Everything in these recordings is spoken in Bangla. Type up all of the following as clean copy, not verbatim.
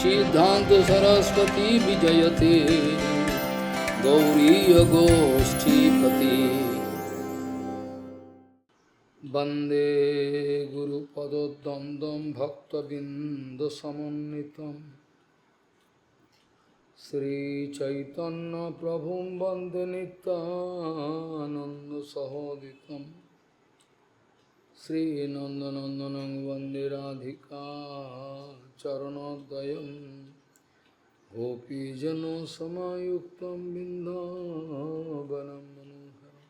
सिद्धांत सरस्वती विजयते गौरीय गोष्ठीपति वंदे गुरुपदद्वंद्वं भक्तबिंदसमन्वितं श्रीचैतन्य प्रभुं वंदे नित्यानंद सहोदितं श्रीनंदनंदनं वंदे राधिका चरणोदयं गोपीजनसमायुक्तं बिन्दावनं मनोहरं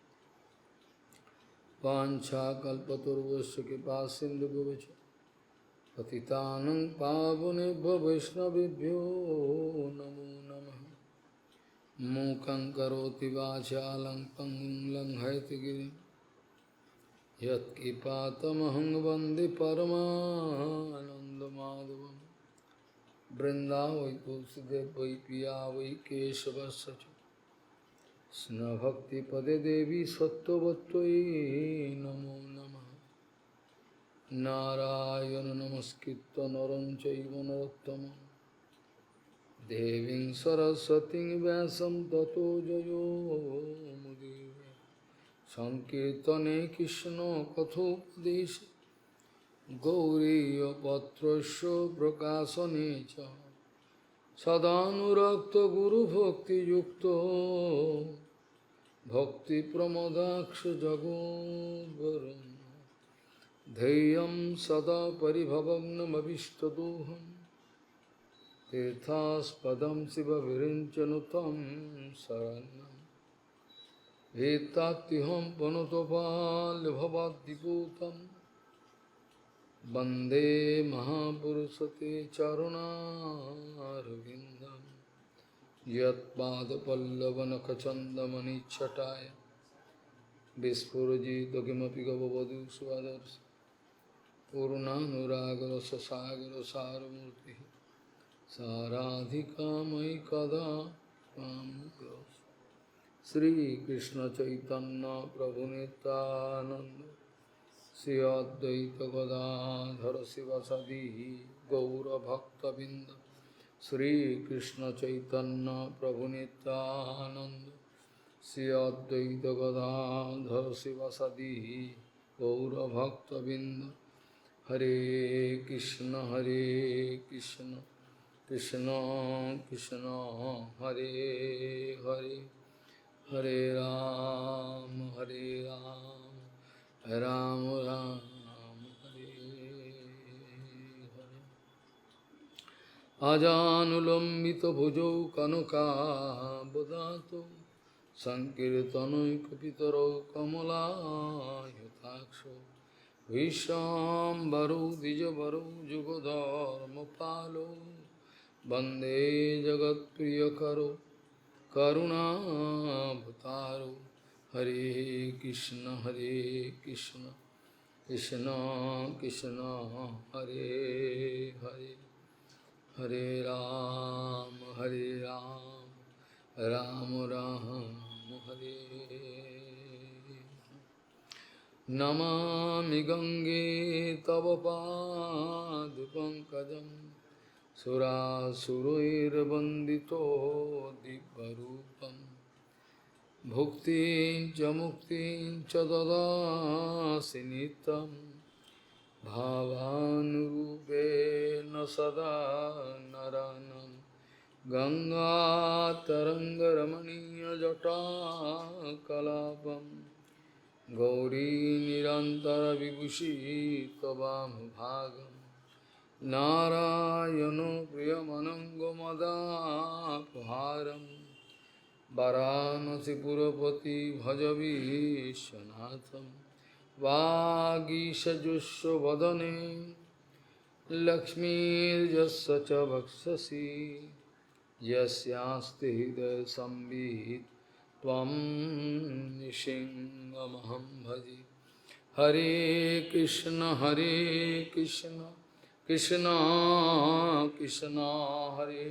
वाञ्छाकल्पतरुश्च कृपासिन्धुभ्यश्च पतितानं पावनेभ्यो वैष्णवेभ्यो नमो नमः। मूकं करोति वाचालं पङ्गुं लङ्घयति गिरिं यत्कृपातमहं वन्दे परमानन्दमाधवम्। वृंदावै तुलसीदेव वै पिया वै केशवस्य च कृष्णभक्तिपदे देवी सत्त्ववत्त्वयि नमो नमः। नारायण नमस्कृत्य नरं चैव नरोत्तमं देवीं सरस्वतीं व्यासं ततो जयो मुदीरये। संकीर्तने कृष्ण कथोपदेशे गौरीयपत्रस्य प्रकाशने च सदानुरक्त गुरुभक्तियुक्तो भक्तिप्रमोदाक्ष जगोद्वरुन् धैर्यं सदा परिभवग्नमभिष्टदोहं तीर्थास्पदं शिवविरिञ्चनुतं शरण्यं एतात्यहं पुनतपाल्भवाद्दिपूतं वंदे महापुरुषते चरुणारविन्दं यत्पादपल्लवनखचन्दमनिच्छटाय विस्फुरजित किमपि गववधू स्वदर्श पूर्णानुरागरससागरसारमूर्तिः साराधिका मयि कदा त्वां भज। श्रीकृष्ण चैतन्य प्रभु नित्यानंद श्री अद्वैत गदाधर शिवसदि गौरभक्तबिंद श्रीकृष्ण चैतन्य प्रभु नित्यानंद श्री अद्वैत गदाधर शिवसदि गौरभक्तबिंद। हरे कृष्ण कृष्ण कृष्ण हरे हरे हरे राम राम राम हरे हरे। अजानुलंबित भुजौ कनकाबदातो संकीर्तनैकपितरौ कमलायताक्षो विश्वाम्बरौ द्विजवरौ जुगधर्मपालो वन्दे जगत्प्रियकरो करुणावतारो। हरे कृष्ण कृष्ण कृष्ण हरे हरे हरे राम राम राम हरे। नमामि गंगे तव पादपङ्कजं सुरासुरैर्वन्दितो दिव्यरूपं भुक्तिं च मुक्तिं च ददासि नित्यं भावानुरूपेण सदा नरानं। गंगातरङ्गरमणीयजटाकलापं गौरी निरन्तरविभूषी त्ववामभागं नारायणो प्रियमनङ्गमदापहारं वाराणसीपुरपति भजवीशनाथं। वागीशजुष्वदने लक्ष्मीर्यस्य च वक्षसि यस्यास्ति हृदयसंवित् त्वं नृसिंहमहं भजे। हरे कृष्ण कृष्ण कृष्ण हरे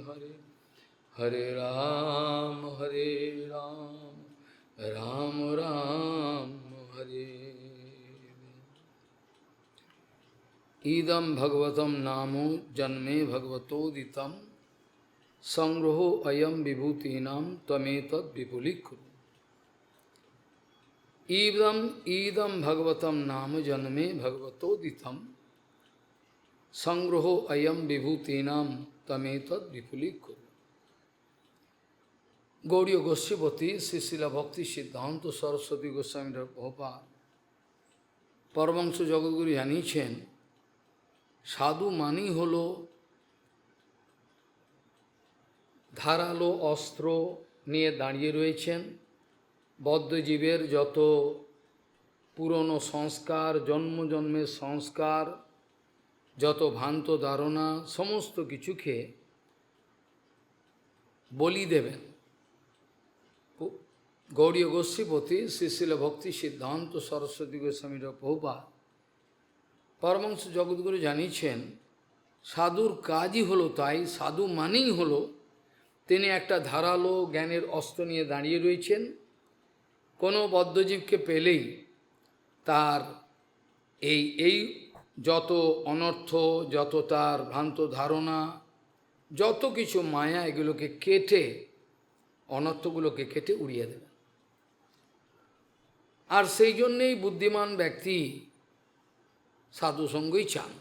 हरे हरे राम राम राम हरे। idam bhagavatam namo janme bhagavatoditam sangroho ayam vibhutinam tametat vipulikuru. Idam bhagavatam namo janme bhagavatoditam sangroho ayam vibhutinam tametat vipulikuru. Gauriya Goswami Srila Bhakti Siddhanta Saraswati Goswami Prabhupada Paramahamsa জগৎগুরু জানিয়েছেন, সাধু মানেই হল ধারালো অস্ত্র নিয়ে দাঁড়িয়ে রয়েছেন। বদ্ধজীবের যত পুরনো সংস্কার, জন্মজন্মের সংস্কার, যত ভ্রান্ত ধারণা, সমস্ত কিছুকে বলি দেবেন। গৌড়ীয় গোস্বীপতি শ্রীশিল ভক্তি সিদ্ধান্ত সরস্বতী গোস্বামীর প্রভুপাদ পরমহংস জগৎগুরু জানিয়েছেন, সাধুর কাজই হলো তাই, সাধু মানেই হলো তিনি একটা ধারালো জ্ঞানের অস্ত্র নিয়ে দাঁড়িয়ে রয়েছেন। কোনো বদ্ধজীবকে পেলেই তার এই যত অনর্থ, যত তার ভ্রান্ত ধারণা, যত কিছু মায়া, এগুলোকে কেটে, অনর্থগুলোকে কেটে উড়িয়ে দেবে। আর সেই জন্যেই বুদ্ধিমান ব্যক্তি সাধুসঙ্গই চান।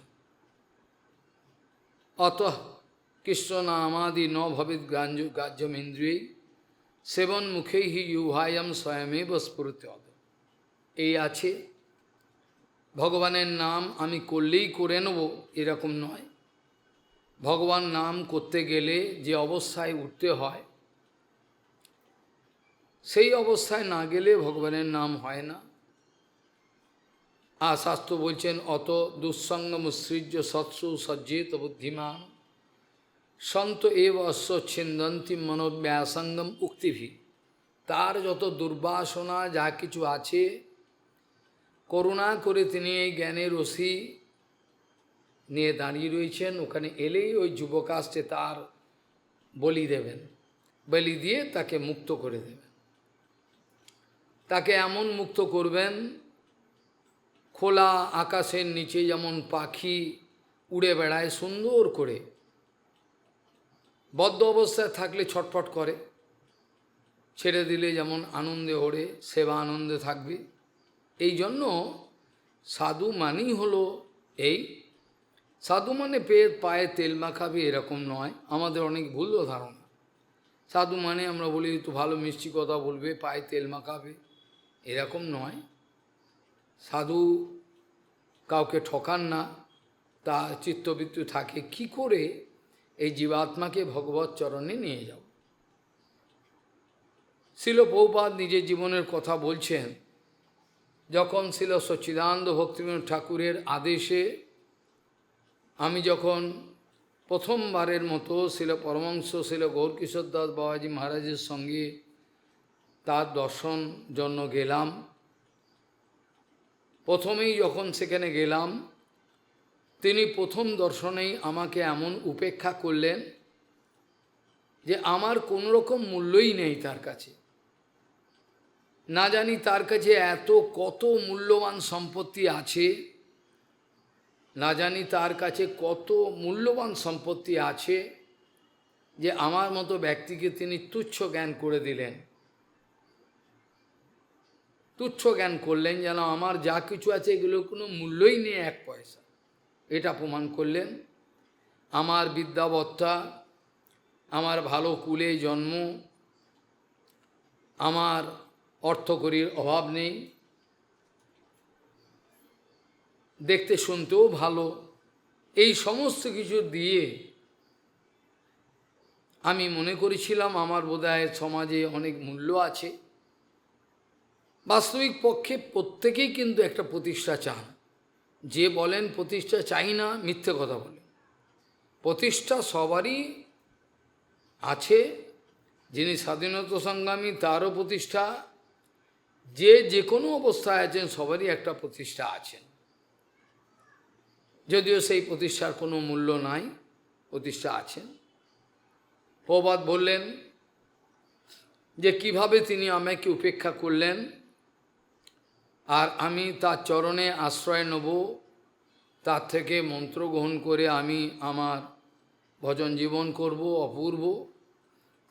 অত কৃষ্ণ নামাদি ন ভবেদ গ্রাহ্যমেন্দ্রিয় সেবন মুখেই হি ইউহায়াম স্বয়মেব স্ফুরতে। এই আছে, ভগবানের নাম আমি করলেই করে নেব এরকম নয়। ভগবান নাম করতে গেলে যে অবস্থায় উঠতে হয়, সেই অবস্থায় না গেলে ভগবানের নাম হয় না। আর শাস্ত্র বলছেন, অত দুঃসঙ্গম সৃজ্য সৎসু সজ্জিত বুদ্ধিমান সন্ত এব অশ্বচ্ছিন্দন্তি মনোব্যাসঙ্গম উক্তিভি। তার যত দুর্বাসনা যা কিছু আছে, করুণা করে তিনি এই জ্ঞানের রশি নিয়ে দাঁড়িয়ে রয়েছেন। ওখানে এলেই ওই যুবকাস্তে তার বলি দেবেন, বলি দিয়ে তাকে মুক্ত করে দেবেন। তাকে এমন মুক্ত করবেন, খোলা আকাশের নিচে যেমন পাখি উড়ে বেড়ায় সুন্দর করে, বদ্ধ অবস্থায় থাকলে ছটফট করে, ছেড়ে দিলে যেমন আনন্দে ওড়ে, সেবা আনন্দে থাকবে। এই জন্য সাধু মানেই হলো এই। সাধু মানে পায়ে তেল মাখাবে এরকম নয়, আমাদের অনেক ভুল ধারণা। সাধু মানে আমরা বলি একটু ভালো মিষ্টি কথা বলবে, পায়ে তেল মাখাবে, এরকম নয়। সাধু কাউকে ঠকান না, তা চিত্তবৃত্তি থাকে কি করে এই জীবাত্মাকে ভগবত চরণে নিয়ে যাও। শিল প্রভুপাদ নিজের জীবনের কথা বলছেন, যখন শিল সচ্চিদানন্দ ভক্তিবিনোদ ঠাকুরের আদেশে আমি যখন প্রথমবারের মতো শিল পরমহংস শিল গৌরকিশোর দাস বাবাজি মহারাজের সঙ্গে তার দর্শন জন্য গেলাম, প্রথমেই যখন সেখানে গেলাম, তিনি প্রথম দর্শনেই আমাকে এমন উপেক্ষা করলেন যে আমার কোনো রকম মূল্যই নেই তার কাছে। না জানি তার কাছে কত মূল্যবান সম্পত্তি আছে, না জানি তার কাছে কত মূল্যবান সম্পত্তি আছে, যে আমার মতো ব্যক্তিকে তিনি তুচ্ছ জ্ঞান করে দিলেন। তুচ্ছ জ্ঞান করলেন, যেন আমার যা কিছু আছে এগুলোর কোনো মূল্যই নেই, এক পয়সা। এটা প্রমাণ করলেন। আমার বিদ্যাবত্তা, আমার ভালো কুলে জন্ম, আমার অর্থকড়ির অভাব নেই, দেখতে শুনতেও ভালো, এই সমস্ত কিছু দিয়ে আমি মনে করেছিলাম আমার বোধহয় সমাজে অনেক মূল্য আছে। বাস্তবিক পক্ষে প্রত্যেকেই কিন্তু একটা প্রতিষ্ঠা চান। যে বলেন প্রতিষ্ঠা চাই না, মিথ্যে কথা বলে। প্রতিষ্ঠা সবারই আছে। যিনি স্বাধীনতা সংগ্রামী তারও প্রতিষ্ঠা, যে কোনো অবস্থায় আছেন সবারই একটা প্রতিষ্ঠা আছেন। যদিও সেই প্রতিষ্ঠার কোনো মূল্য নাই, প্রতিষ্ঠা আছেন। প্রবাদ বললেন যে কিভাবে তিনি আমাকে উপেক্ষা করলেন, আর আমি তার চরণে আশ্রয় নেব, তার থেকে মন্ত্র গ্রহণ করে আমি আমার ভজন জীবন করব অপূর্ব,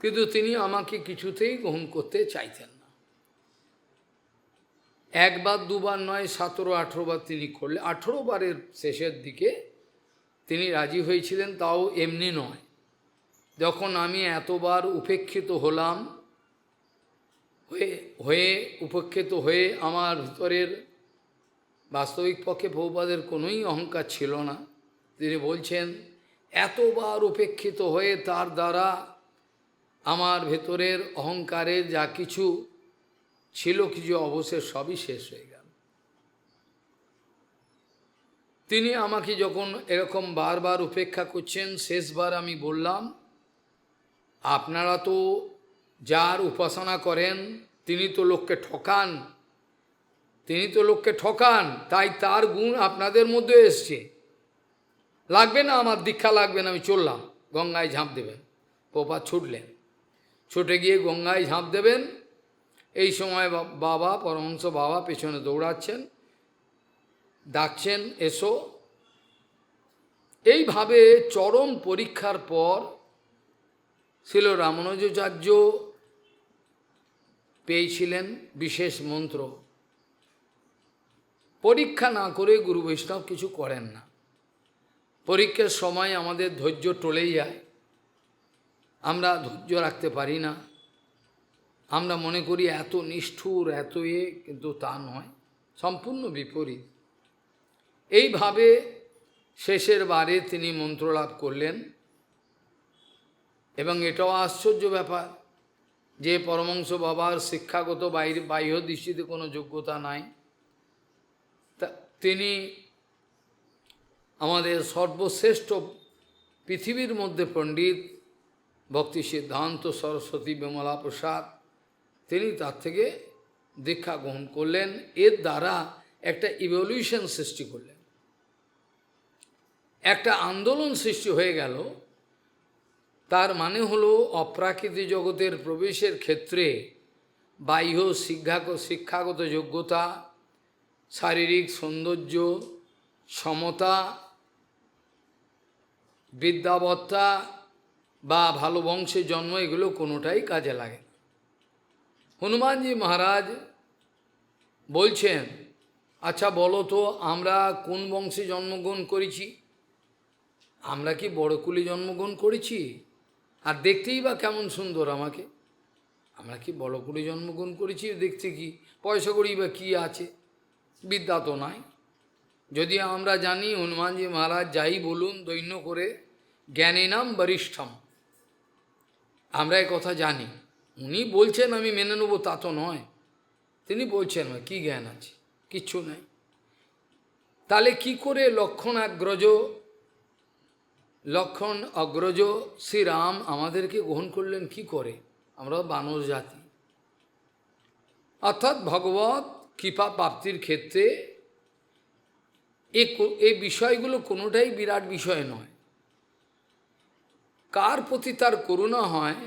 কিন্তু তিনি আমাকে কিছুতেই গ্রহণ করতে চাইতেন না। একবার দুবার নয়, 17-18 বার তিনি করলে, 18 বারের শেষের দিকে তিনি রাজি হয়েছিলেন, তাও এমনি নয়। যখন আমি এতবার উপেক্ষিত হলাম, হয়ে উপেক্ষিত হয়ে আমার ভিতরের বাস্তবিক পক্ষে প্রভুপাদের কোনোই অহংকার ছিল না। তিনি বলছেন এতবার উপেক্ষিত হয়ে তার দ্বারা আমার ভেতরের অহংকারের যা কিছু ছিল, কিছু অবশেষ সবই শেষ হয়ে গেল। তিনি আমাকে যখন এরকম বারবার উপেক্ষা করছেন, শেষবার আমি বললাম, আপনারা তো যার উপাসনা করেন তিনি তো লোককে ঠকান, তাই তার গুণ আপনাদের মধ্যে এসছে, লাগবে না, আমার দীক্ষা লাগবে না, আমি চললাম, গঙ্গায় ঝাঁপ দেবেন। প্রভুপাদ ছুটলেন, ছুটে গিয়ে গঙ্গায় ঝাঁপ দেবেন। এই সময় বাবা, পরমহংস বাবা পেছনে দৌড়াচ্ছেন, ডাকছেন এসো। এইভাবে চরম পরীক্ষার পর ছিল রামানুজাচার্য পেয়েছিলেন বিশেষ মন্ত্র। পরীক্ষা না করে গুরু বৈষ্ণব কিছু করেন না। পরীক্ষার সময় আমাদের ধৈর্য টলেই যায়, আমরা ধৈর্য রাখতে পারি না, আমরা মনে করি এত নিষ্ঠুর, এত কিন্তু তা নয়, সম্পূর্ণ বিপরীত। এইভাবে শেষের বারে তিনি মন্ত্রলাভ করলেন। এবং এটাও আশ্চর্য ব্যাপার যে পরমহংস বাবার শিক্ষাগত বাহ্য দৃষ্টিতে কোনো যোগ্যতা নাই, তিনি আমাদের সর্বশ্রেষ্ঠ পৃথিবীর মধ্যে পণ্ডিত ভক্তি সিদ্ধান্ত সরস্বতী বিমলা প্রসাদ, তিনি তার থেকে দীক্ষা গ্রহণ করলেন। এর দ্বারা একটা ইভলিউশন সৃষ্টি করলেন, একটা আন্দোলন সৃষ্টি হয়ে গেল। তার মানে হলো অপ্রাকৃতিক জগতের প্রবেশের ক্ষেত্রে বাহ্য শিক্ষাগত যোগ্যতা, শারীরিক সৌন্দর্য, সমতা, বিদ্যাবত্তা বা ভালো বংশে জন্ম, এগুলো কোনোটাই কাজে লাগে না। হনুমানজি মহারাজ বলছেন, আচ্ছা বলো তো, আমরা কোন বংশে জন্মগ্রহণ করেছি? আমরা কি বড় কুলে জন্মগ্রহণ করেছি? আর দেখতেই বা কেমন সুন্দর আমাকে, আমরা কি বড় কুলে জন্মগ্রহণ করেছি? দেখতে কি পয়সা করি বা কী আছে, বিদ্যা তো নাই। যদি আমরা জানি হনুমানজি মহারাজ যাই বলুন দৈন্য করে, জ্ঞানীনাম বরিষ্ঠম, আমরা এই কথা জানি। উনি বলছেন আমি মেনে নেব তা তো নয়, তিনি বলছেন কি জ্ঞান আছে, কিচ্ছু নাই। তাহলে কি করে লক্ষণ অগ্রজ শ্রীরাম আমাদেরকে গ্রহণ করলেন কি করে? আমরা বানর জাতি। অর্থাৎ ভগবত কৃপা প্রাপ্তির ক্ষেত্রে এই বিষয়গুলো কোনোটাই বিরাট বিষয় নয়। কার প্রতি তার করুণা হয়,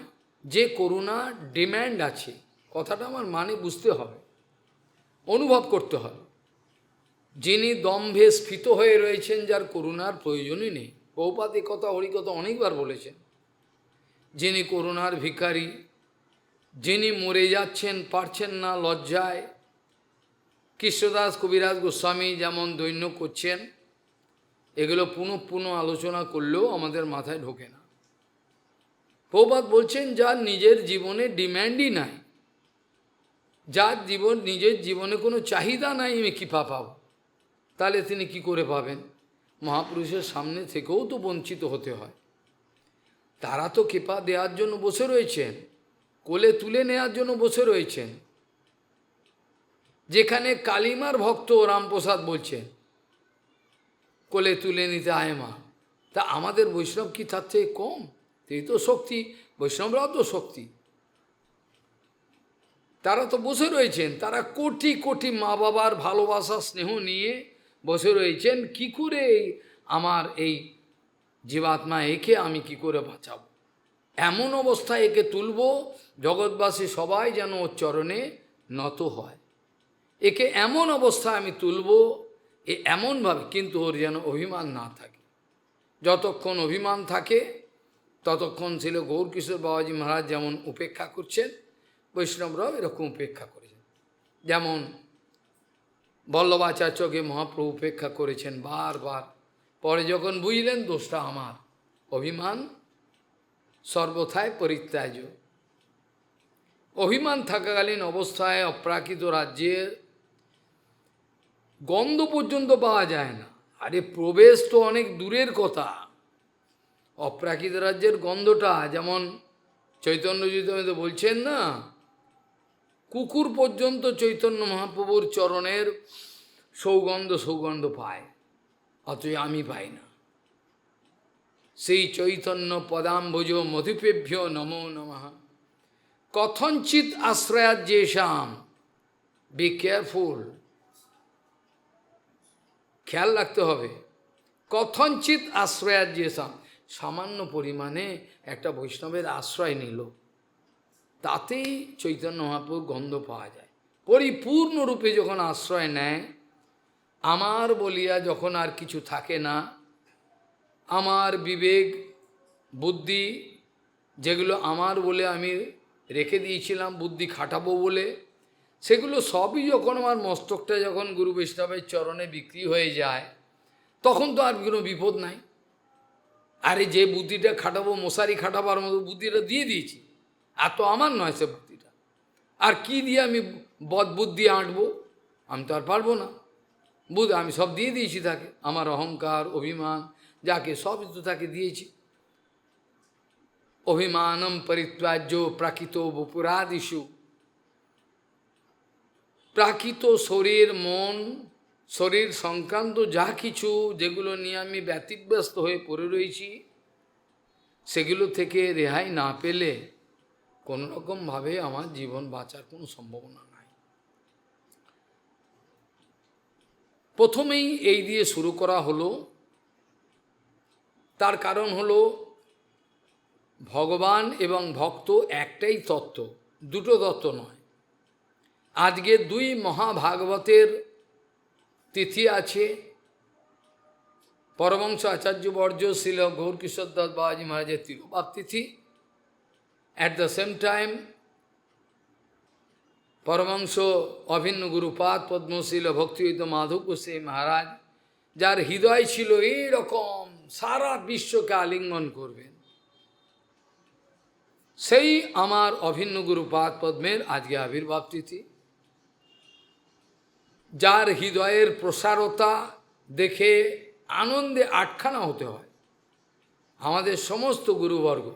যে করুণা ডিম্যান্ড আছে, কথাটা আমার মানে বুঝতে হবে, অনুভব করতে হবে। যিনি দম্ভে স্ফীত হয়ে রয়েছেন, যার করুণার প্রয়োজনই নেই। প্রভুপাদ এই কথা হরিকথা অনেকবার বলেছেন। যিনি করুণার ভিখারি, যিনি মরে যাচ্ছেন, পারছেন না লজ্জায়, কৃষ্ণদাস কবিরাজ গোস্বামী যেমন দৈন্য করছেন, এগুলো পুনঃ পুনঃ আলোচনা করলেও আমাদের মাথায় ঢোকে না। প্রভুপাদ বলছেন যার নিজের জীবনে ডিম্যান্ডই নাই, যার নিজের জীবনে কোনো চাহিদা নাই, আমি কৃপা পাব, তাহলে তিনি কি করে পাবেন? মহাপুরুষের সামনে থেকেও তো বঞ্চিত হতে হয়। তারা তো কৃপা দেওয়ার জন্য বসে রয়েছেন, কোলে তুলে নেওয়ার জন্য বসে রয়েছেন। যেখানে কালিমার ভক্ত রামপ্রসাদ বলছেন কোলে তুলে নিতে আয় মা, তা আমাদের বৈষ্ণব কি তার থেকে কম? এই তো শক্তি, বৈষ্ণবরাও তো শক্তি। তারা তো বসে রয়েছেন, তারা কোটি কোটি মা বাবার ভালোবাসা স্নেহ নিয়ে বসে রয়েছেন। কি করে আমার এই জীবাত্মা একে আমি কি করে বাঁচাবো? এমন অবস্থায় একে তুলব জগৎবাসী সবাই যেন ওর চরণে নত হয়। একে এমন অবস্থায় আমি তুলব এমনভাবে, কিন্তু ওর যেন অভিমান না থাকে। যতক্ষণ অভিমান থাকে ততক্ষণ ছিল গৌরকিশোর বাবাজি মহারাজ যেমন উপেক্ষা করছেন, বৈষ্ণবরাও এরকম উপেক্ষা করেছেন। যেমন বল্লভাচার্যকে মহাপ্রভু উপেক্ষা করেছেন বারবার। পরে যখন বুঝলেন দোষটা আমার, অভিমান সর্বথায় পরিত্যাজ্য। অভিমান থাকাকালীন অবস্থায় অপ্রাকৃত রাজ্যের গন্ধ পর্যন্ত পাওয়া যায় না। আরে প্রবেশ তো অনেক দূরের কথা। অপ্রাকৃত রাজ্যের গন্ধটা যেমন চৈতন্য চৈতন্য বলছেন না, কুকুর পর্যন্ত চৈতন্য মহাপ্রভুর চরণের সৌগন্ধ পায়, অথচ আমি পাই না। সেই চৈতন্য পদাম্বুজ মধুপেভ্য নমো নমঃ। কথঞ্চিত আশ্রয়াজ্যেষাম, বি কেয়ারফুল, খেয়াল রাখতে হবে। কথঞ্চিত আশ্রয়াজ্যেষাম, সামান্য পরিমাণে একটা বৈষ্ণবের আশ্রয় নিল, তাতেই চৈতন্য মহাপ্রভুর গন্ধ পাওয়া যায়। পরিপূর্ণরূপে যখন আশ্রয় নেয়, আমার বলিয়া যখন আর কিছু থাকে না, আমার বিবেক বুদ্ধি যেগুলো আমার বলে আমি রেখে দিয়েছিলাম বুদ্ধি খাটাবো বলে, সেগুলো সবই যখন আমার মস্তকটা যখন গুরু বৈষ্ণবের চরণে বিক্রি হয়ে যায়, তখন তো আর কোনো বিপদ নাই। আরে যে বুদ্ধিটা খাটাবো, মশারি খাটাবার মতো বুদ্ধিটা দিয়ে দিয়েছি, আর তো আমার নয় সে বুদ্ধিটা। আর কি দিয়ে আমি বদ বুদ্ধি আঁটবো? আমি তো আর পারবো না। আমি সব দিয়ে দিয়েছি তাকে, আমার অহংকার অভিমান যাকে সব তো তাকে দিয়েছি। অভিমানম পরিত্যাজ্য প্রাকৃত বপুরাদিষু, প্রাকৃত শরীর মন শরীর সংক্রান্ত যা কিছু যেগুলো নিয়ে আমি ব্যতিব্যস্ত হয়ে পড়ে রয়েছি, সেগুলো থেকে রেহাই না পেলে কোনোরকমভাবে আমার জীবন বাঁচার কোনো সম্ভাবনা নাই। প্রথমেই এই দিয়ে শুরু করা হলো, তার কারণ হলো ভগবান এবং ভক্ত একটাই তত্ত্ব, দুটো তত্ত্ব নয়। আজকে দুই মহাভাগবতের তিথি আছে, পরমহংস আচার্যবর্য শিল গৌরকিশোর দাস বাবাজি মহারাজের তিরোভাব তিথি। অ্যাট দ্য সেম টাইম পরমহংস অভিন্ন গুরুপাদ পদ্মশীল ভক্তিযুক্ত মাধব গোস্বামী মহারাজ, যার হৃদয় ছিল এইরকম সারা বিশ্বকে আলিঙ্গন করবেন, সেই আমার অভিন্ন গুরুপাদ পদ্মের আজকে আবির্ভাব তিথি। যার হৃদয়ের প্রসারতা দেখে আনন্দে আটখানা হতে হয় আমাদের সমস্ত গুরুবর্গ,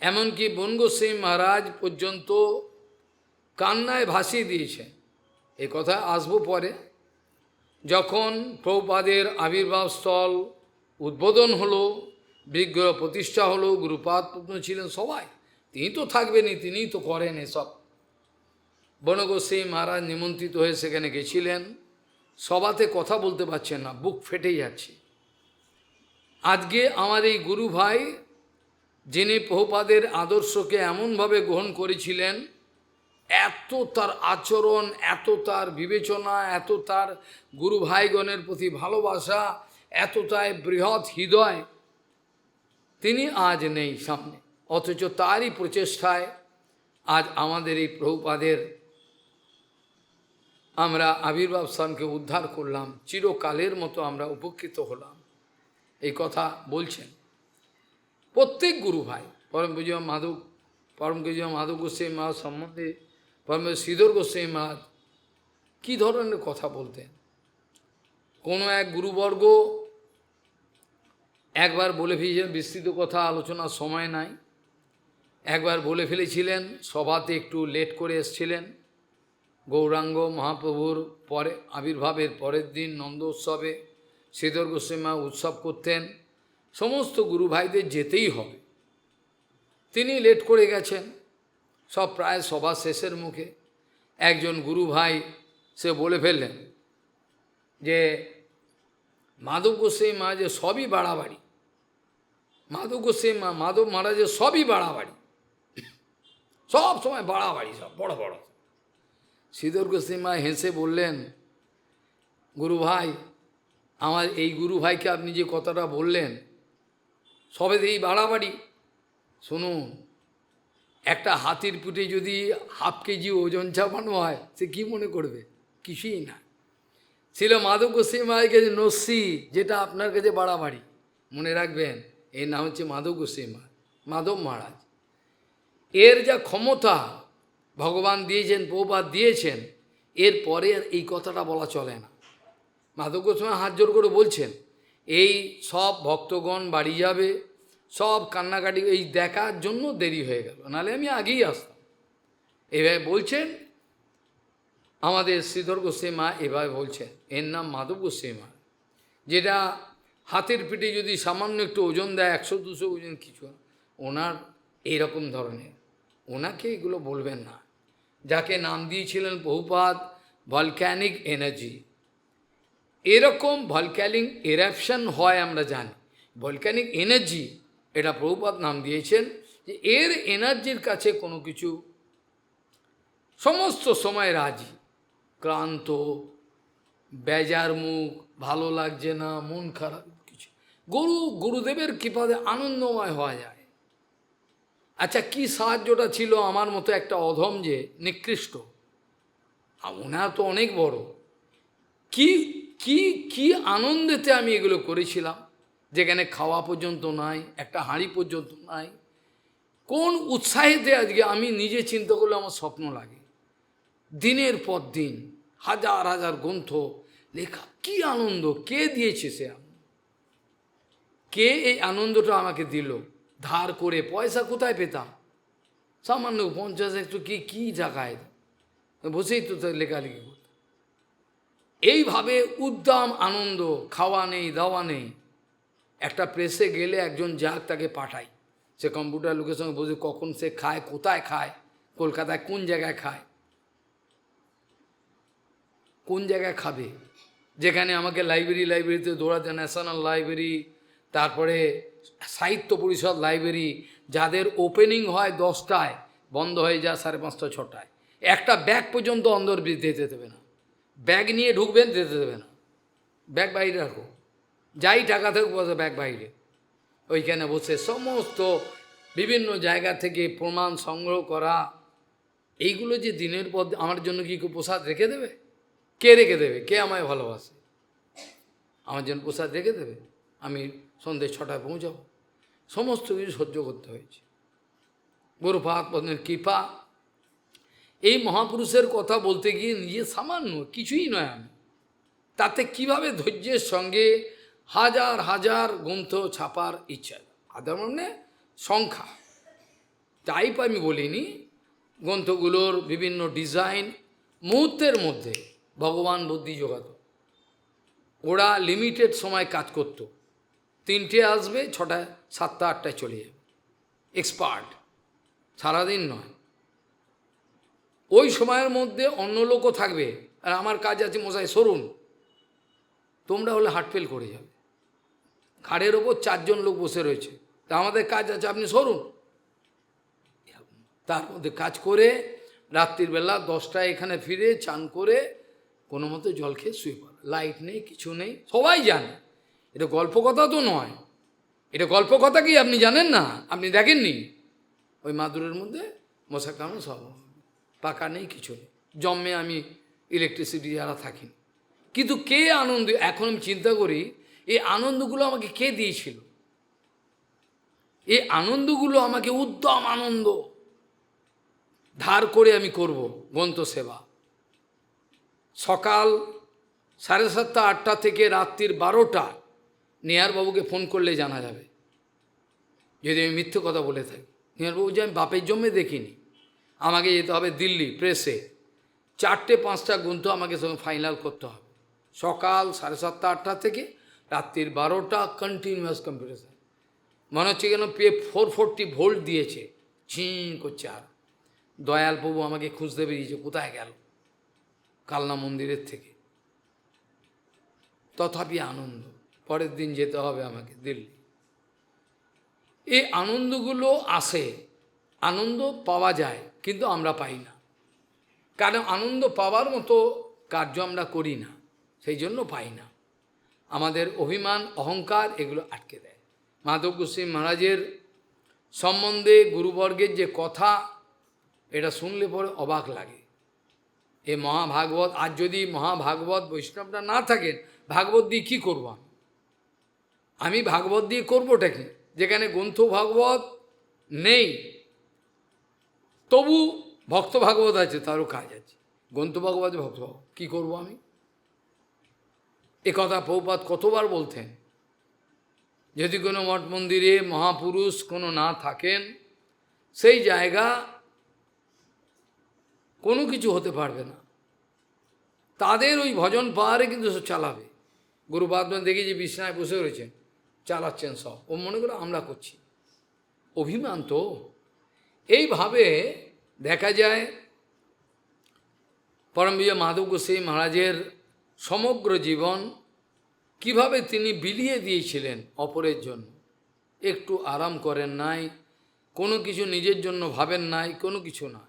এমনকি বনগোস্বামী মহারাজ পর্যন্ত কান্নায় ভাসিয়ে দিয়েছেন। এ কথা আসবো পরে। যখন প্রভুপাদের আবির্ভাব স্থল উদ্বোধন হলো, বিগ্রহ প্রতিষ্ঠা হলো, গুরুপাদ পদ্ম ছিলেন সবাই, তিনি তো থাকবেনই, তিনিই তো করেন এসব। বনগোস্বামী মহারাজ নিমন্ত্রিত হয়ে সেখানে গেছিলেন, সভাতে কথা বলতে পারছেন না, বুক ফেটে যাচ্ছে। আজকে আমার এই গুরু ভাই, যিনি প্রভুপাদের আদর্শকে এমনভাবে গ্রহণ করেছিলেন, এত তার আচরণ, এত তার বিবেচনা, এত তার গুরু ভাইগণের প্রতি ভালোবাসা, এত তাই বৃহৎ হৃদয়, তিনি আজ নেই সামনে, অথচ তারই প্রচেষ্টায় আজ আমাদের এই প্রভুপাদের আমরা আবির্ভাব স্থানকে উদ্ধার করলাম, চিরকালের মতো আমরা উপকৃত হলাম। এই কথা বলছেন প্রত্যেক গুরু ভাই। পরম পূজ্য মাধব গোস্বামী মহারাজ সম্বন্ধে পরম শ্রীধর গোস্বামী মহারাজ কী ধরনের কথা বলতেন। কোনো এক গুরুবর্গ একবার বলে ফেলেছিলেন, বিস্তৃত কথা আলোচনার সময় নাই, একবার বলে ফেলেছিলেন, সভাতে একটু লেট করে এসছিলেন। গৌরাঙ্গ মহাপ্রভুর পরে আবির্ভাবের পরের দিন নন্দ উৎসবে শ্রীধর গোস্বামী উৎসব করতেন, সমস্ত গুরু ভাইদের যেতেই হবে। তিনি লেট করে গেছেন, সব প্রায় সভা শেষের মুখে একজন গুরু ভাই সে বলে ফেললেন যে মাধব গোস্বামী মহারাজের সবই বাড়াবাড়ি, মাধব মহারাজের সবই বাড়াবাড়ি, সব সময় বাড়াবাড়ি, সব বড় বড়। শ্রীধর গোস্বামী হেসে বললেন, গুরু ভাই, আমার এই গুরু ভাইকে আপনি যে কথাটা বললেন, সবেতেই বাড়াবাড়ি। শুনুন, একটা হাতির পিঠে যদি 1/2 কেজি ওজন চাপানো হয়, সে কি মনে করবে? কিছুই না। ছিল মাধব গোস্বামী মায়ের কাছে নস্যি, যেটা আপনার কাছে বাড়াবাড়ি। মনে রাখবেন, এর নাম হচ্ছে মাধব গোস্বামী মা, মাধব মহারাজ। এর যা ক্ষমতা ভগবান দিয়েছেন, প্রভুপাদ দিয়েছেন, এরপরে আর এই কথাটা বলা চলে না। মাধব গোস্বামী হাত জোর করে বলছেন, এই সব ভক্তগণ বাড়ি যাবে, সব কান্নাকাটি, এই দেখার জন্য দেরি হয়ে গেল, নাহলে আমি আগেই আসতাম। এভাবে বলছেন আমাদের শ্রীধর গোস্বামী মা, এভাবে বলছেন। এর নাম মাধব গোস্বামী মা, যেটা হাতের পিঠে যদি সামান্য একটু ওজন দেয়, 100-200 ওজন কিছু, ওনার এইরকম ধরনের, ওনাকে এগুলো বলবেন না। যাকে নাম দিয়েছিলেন প্রভুপাদ ভলক্যানিক এনার্জি, এরকম ভলক্যানিক এরাপশন হয় আমরা জানি, ভলক্যানিক এনার্জি, এটা প্রভুপাদ নাম দিয়েছেন, যে এর এনার্জির কাছে কোনো কিছু সমস্ত সময় রাজি। ক্লান্ত, বেজার মুখ, ভালো লাগছে না, মন খারাপ, কিছু গুরুদেবের কৃপাতে আনন্দময় হওয়া যায়। আচ্ছা, কি সাহায্যটা ছিল আমার মতো একটা অধম, যে নিকৃষ্ট, ওনার তো অনেক বড়, কি কি কি আনন্দেতে আমি এগুলো করেছিলাম, যেখানে খাওয়া পর্যন্ত নাই, একটা হাঁড়ি পর্যন্ত নাই। কোন উৎসাহেতে আজকে আমি নিজে চিন্তা করলে আমার স্বপ্ন লাগে। দিনের পর দিন হাজার হাজার গ্রন্থ লেখা, কি আনন্দ, কে দিয়েছে সে আনন্দ? কে এই আনন্দটা আমাকে দিল? ধার করে পয়সা কোথায় পেতাম? সামান্য 50 একটু কি জায়গায় বসেই তো লেখালেখি করতাম। এইভাবে উদ্দাম আনন্দ, খাওয়া নেই, দাওয়া নেই। একটা প্রেসে গেলে একজন যাক, তাকে পাঠাই, সে কম্পিউটার লোকের সঙ্গে বসে কখন সে খায়, কোথায় খায়, কলকাতায় কোন জায়গায় খায়, কোন জায়গায় খাবে। যেখানে আমাকে লাইব্রেরিতে দৌড়াতে, ন্যাশনাল লাইব্রেরি, তারপরে সাহিত্য পরিষদ লাইব্রেরি, যাদের ওপেনিং হয় 10টায়, বন্ধ হয়ে যায় 5:30-6টায়, একটা ব্যাগ পর্যন্ত অন্দর দিতে দেবে না। ব্যাগ নিয়ে ঢুকবেন, দিতে দেবে না, ব্যাগ বাইরে রাখো, যাই টাকা থাকুক বসে ব্যাগ বাইরে। ওইখানে বসে সমস্ত বিভিন্ন জায়গা থেকে প্রমাণ সংগ্রহ করা, এইগুলো যে দিনের পর, আমার জন্য কি কেউ প্রসাদ রেখে দেবে? কে রেখে দেবে? কে আমায় ভালোবাসে? আমার জন্য প্রসাদ রেখে দেবে? আমি সন্ধ্যে 6টায় পৌঁছাবো। সমস্ত কিছু সহ্য করতে হয়েছে, গুরুপাদ পদ্মের কৃপা। এই মহাপুরুষের কথা বলতে গিয়ে নিজে সামান্য কিছুই নয় আমি, তাতে কিভাবে ধৈর্যের সঙ্গে হাজার হাজার গ্রন্থ ছাপার ইচ্ছা, হাজার মানে সংখ্যা, টাইপ আমি বলিনি, গ্রন্থগুলোর বিভিন্ন ডিজাইন, মুহূর্তের মধ্যে ভগবান বুদ্ধি জোগাত। ওরা লিমিটেড সময় কাজ করত, 3টে আসবে, 6টায় 7টা 8টায় চলে যাবে, এক্সপার্ট, সারাদিন নয়। ওই সময়ের মধ্যে অন্য লোকও থাকবে, আর আমার কাজ আছে, মশাই সরুন, তোমরা হলে হার্টফেল করে যাবে। ঘাড়ের ওপর 4জন লোক বসে রয়েছে, তা আমাদের কাজ আছে, আপনি সরুন। তার মধ্যে কাজ করে রাত্রির বেলা 10টায় এখানে ফিরে চান করে কোনো মতো জল খেয়ে শুয়ে পড়ে, লাইট নেই, কিছু নেই, সবাই জানে। এটা গল্প কথা তো নয়, এটা গল্প কথা কি আপনি জানেন না? আপনি দেখেননি? ওই মাদুরের মধ্যে মশা কামড়, সব পাকা নেই, কিছু নেই, জন্মে আমি ইলেকট্রিসিটি যারা থাকি। কিন্তু কে আনন্দ, এখন আমি চিন্তা করি, এই আনন্দগুলো আমাকে কে দিয়েছিল? এই আনন্দগুলো আমাকে উদ্যম আনন্দ ধার করে আমি করব গ্রন্থ সেবা। সকাল 7:30 8টা থেকে রাত্রির 12টা নেহারবাবুকে ফোন করলে জানা যাবে যদি আমি মিথ্যে কথা বলে থাকি। নেহারবাবু যে আমি বাপের জন্মে দেখিনি, আমাকে যেতে হবে দিল্লি প্রেসে, 4টে-5টা গ্রন্থ আমাকে সঙ্গে ফাইনাল করতে হবে। সকাল 7:30 8টা থেকে রাত্রির 12টা কন্টিনিউয়াস কম্পিটিশন। মনে হচ্ছে কেন 440 ভোল্ট দিয়েছে, ঝিঁ করছে। আর দয়াল প্রভু আমাকে খুঁজতে বেরিয়েছে, কোথায় গেল, কালনা মন্দিরের থেকে। তথাপি আনন্দ, পরের দিন যেতে হবে আমাকে দিল্লি। এই আনন্দগুলো আসে, আনন্দ পাওয়া যায়, কিন্তু আমরা পাই না, কারণ আনন্দ পাওয়ার মতো কার্য আমরা করি না। সেই জন্য পাই না। আমাদের অভিমান অহংকার এগুলো আটকে দেয়। মাধব গোস্বামী মহারাজের সম্বন্ধে গুরুবর্গের যে কথা, এটা শুনলে পরে অবাক লাগে। এই মহাভাগবত, আর যদি মহাভাগবত বৈষ্ণবটা না থাকেন, ভাগবত দিয়ে কী করব? আমি ভাগবত দিয়ে করবোটা কি? যেখানে গ্রন্থ ভাগবত নেই, তবু ভক্ত ভাগবত আছে, তারও কাজ আছে। গ্রন্থ ভাগবত ভক্ত ভাগবত কী করবো আমি? এ কথা প্রভুপাদ কতবার বলতেন, যদি কোনো মঠ মন্দিরে মহাপুরুষ কোনো না থাকেন, সেই জায়গা কোনো কিছু হতে পারবে না। তাদের ওই ভজন পাহাড়ে কিন্তু সব চালাবে। গুরুপাদ দেখি যে বিছানায় বসে রয়েছেন, চালাচ্ছেন সব, ও মনে করে আমরা করছি। অভিমান তো। এইভাবে দেখা যায় পরম বিজয় মাধব গোস্বামী মহারাজের সমগ্র জীবন কিভাবে তিনি বিলিয়ে দিয়েছিলেন অপরের জন্য। একটু আরাম করেন নাই, কোনো কিছু নিজের জন্য ভাবেন নাই, কোনো কিছু না।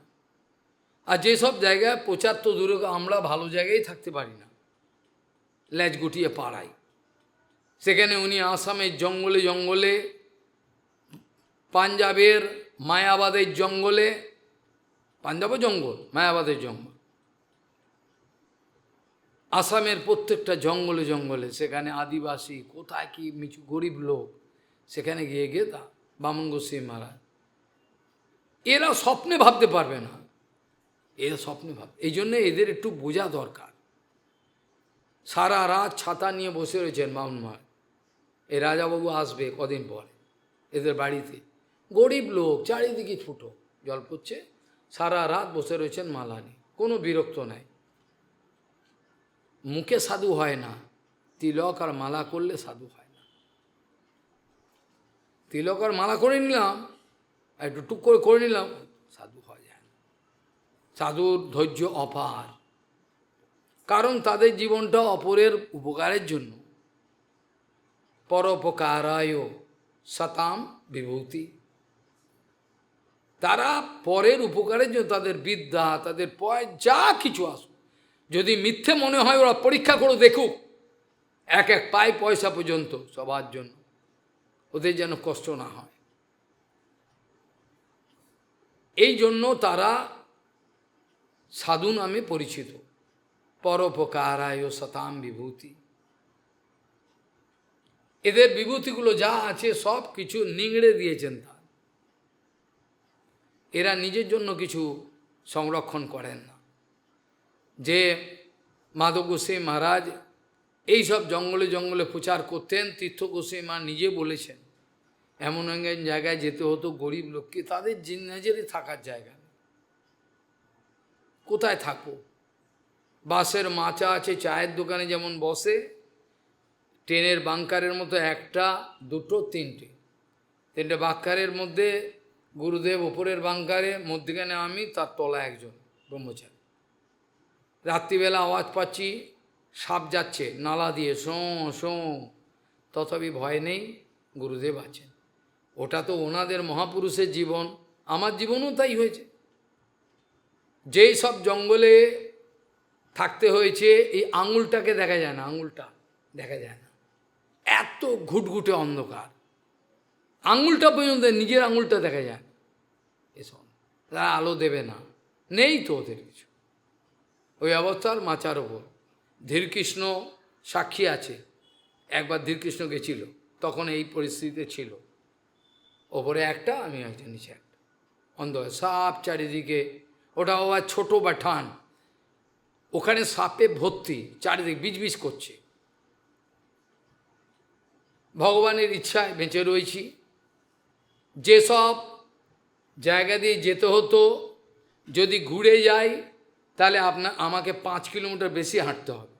আর যেসব জায়গায় প্রচার তো দূরে, আমরা ভালো জায়গায় থাকতে পারি না, ল্যাজ গুটিয়ে পাড়াই। সেখানে উনি আসামের জঙ্গলে জঙ্গলে, পাঞ্জাবের মায়াবাদের জঙ্গলে, পাঞ্জাবও জঙ্গল, মায়াবাদের জঙ্গল, আসামের প্রত্যেকটা জঙ্গলে জঙ্গলে, সেখানে আদিবাসী কোথায় কি মিছু গরিব লোক, সেখানে গিয়ে গিয়ে তা বামন গোস্বামী মহারাজ, এরা স্বপ্নে ভাবতে পারবে না, এরা স্বপ্নে ভাববে। এই জন্য এদের একটু বোঝা দরকার। সারা রাত ছাতা নিয়ে বসে রয়েছেন বামন মহারাজ। এই রাজাবাবু আসবে কদিন পরে এদের বাড়িতে, গরিব লোক, চারিদিকে ফুটো জল পড়ছে, সারা রাত বসে রয়েছেন মালা নিয়ে, কোনো বিরক্ত নাই। মুখে সাধু হয় না, তিলক আর মালা করলে সাধু হয় না। তিলক আর মালা করে নিলাম, একটু টুক করে করে নিলাম, সাধু হয়ে যায় না। সাধুর ধৈর্য অপার, কারণ তাদের জীবনটা অপরের উপকারের জন্য। পরোপকারায় সতাম বিভূতি, তারা পরের উপকারের জন্য তাদের বিদ্যা, তাদের যা কিছু আসুক, যদি মিথ্যে মনে হয় ওরা পরীক্ষা করে দেখুক, এক এক পায় পয়সা পর্যন্ত সবার জন্য, ওদের যেন কষ্ট না হয়। এই জন্য তারা সাধু নামে পরিচিত। পরোপকারায় সতাম বিভূতি, এদের বিভূতিগুলো যা আছে সব কিছু নিংড়ে দিয়েছেন তার। এরা নিজের জন্য কিছু সংরক্ষণ করেন না। যে মাধব গোস্বামী মহারাজ এইসব জঙ্গলে জঙ্গলে প্রচার করতেন, তীর্থ গোস্বামী মা নিজে বলেছেন, এমন এমন জায়গায় যেতে হতো গরিব লোককে, তাদের নিজেরই থাকার জায়গা নেই, কোথায় থাকবো? বাসের মাচা আছে, চায়ের দোকানে যেমন বসে, ট্রেনের বাংকারের মতো একটা, দুটো, তিনটে বাংকারের মধ্যে গুরুদেব ওপরের বাংকারে, মধ্যখানে আমি, তার তলা একজন ব্রহ্মচারী। রাত্রিবেলা আওয়াজ পাচ্ছি সাপ যাচ্ছে নালা দিয়ে, শোঁ শোঁ, তথাপি ভয় নেই, গুরুদেব আছেন। ওটা তো ওনাদের মহাপুরুষের জীবন, আমার জীবনও তাই হয়েছে। যেই সব জঙ্গলে থাকতে হয়েছে, এই আঙুলটাকে দেখা যায় না, আঙুলটা দেখা যায় না, এত ঘুটঘুটে অন্ধকার, আঙুলটা পর্যন্ত, নিজের আঙুলটা দেখা যায় না। এসব তারা আলো দেবে না, নেই তো ওদের কিছু। ওই অবস্থার মাচার ওপর ধীরকৃষ্ণ সাক্ষী আছে, একবার ধীরকৃষ্ণ গেছিল, তখন এই পরিস্থিতিতে ছিল। ওপরে একটা, আমি একজন নিচে একটা, অন্ধকার, সাপ চারিদিকে। ওটা আবার ছোটো বা ঠান, ওখানে সাপে ভর্তি, চারিদিকে বিজবিজ করছে। ভগবানের ইচ্ছায় বেঁচে রয়েছি। যেসব জায়গা দিয়ে যেতে হতো, যদি ঘুরে যাই তাহলে আমাকে 5 কিলোমিটার বেশি হাঁটতে হবে।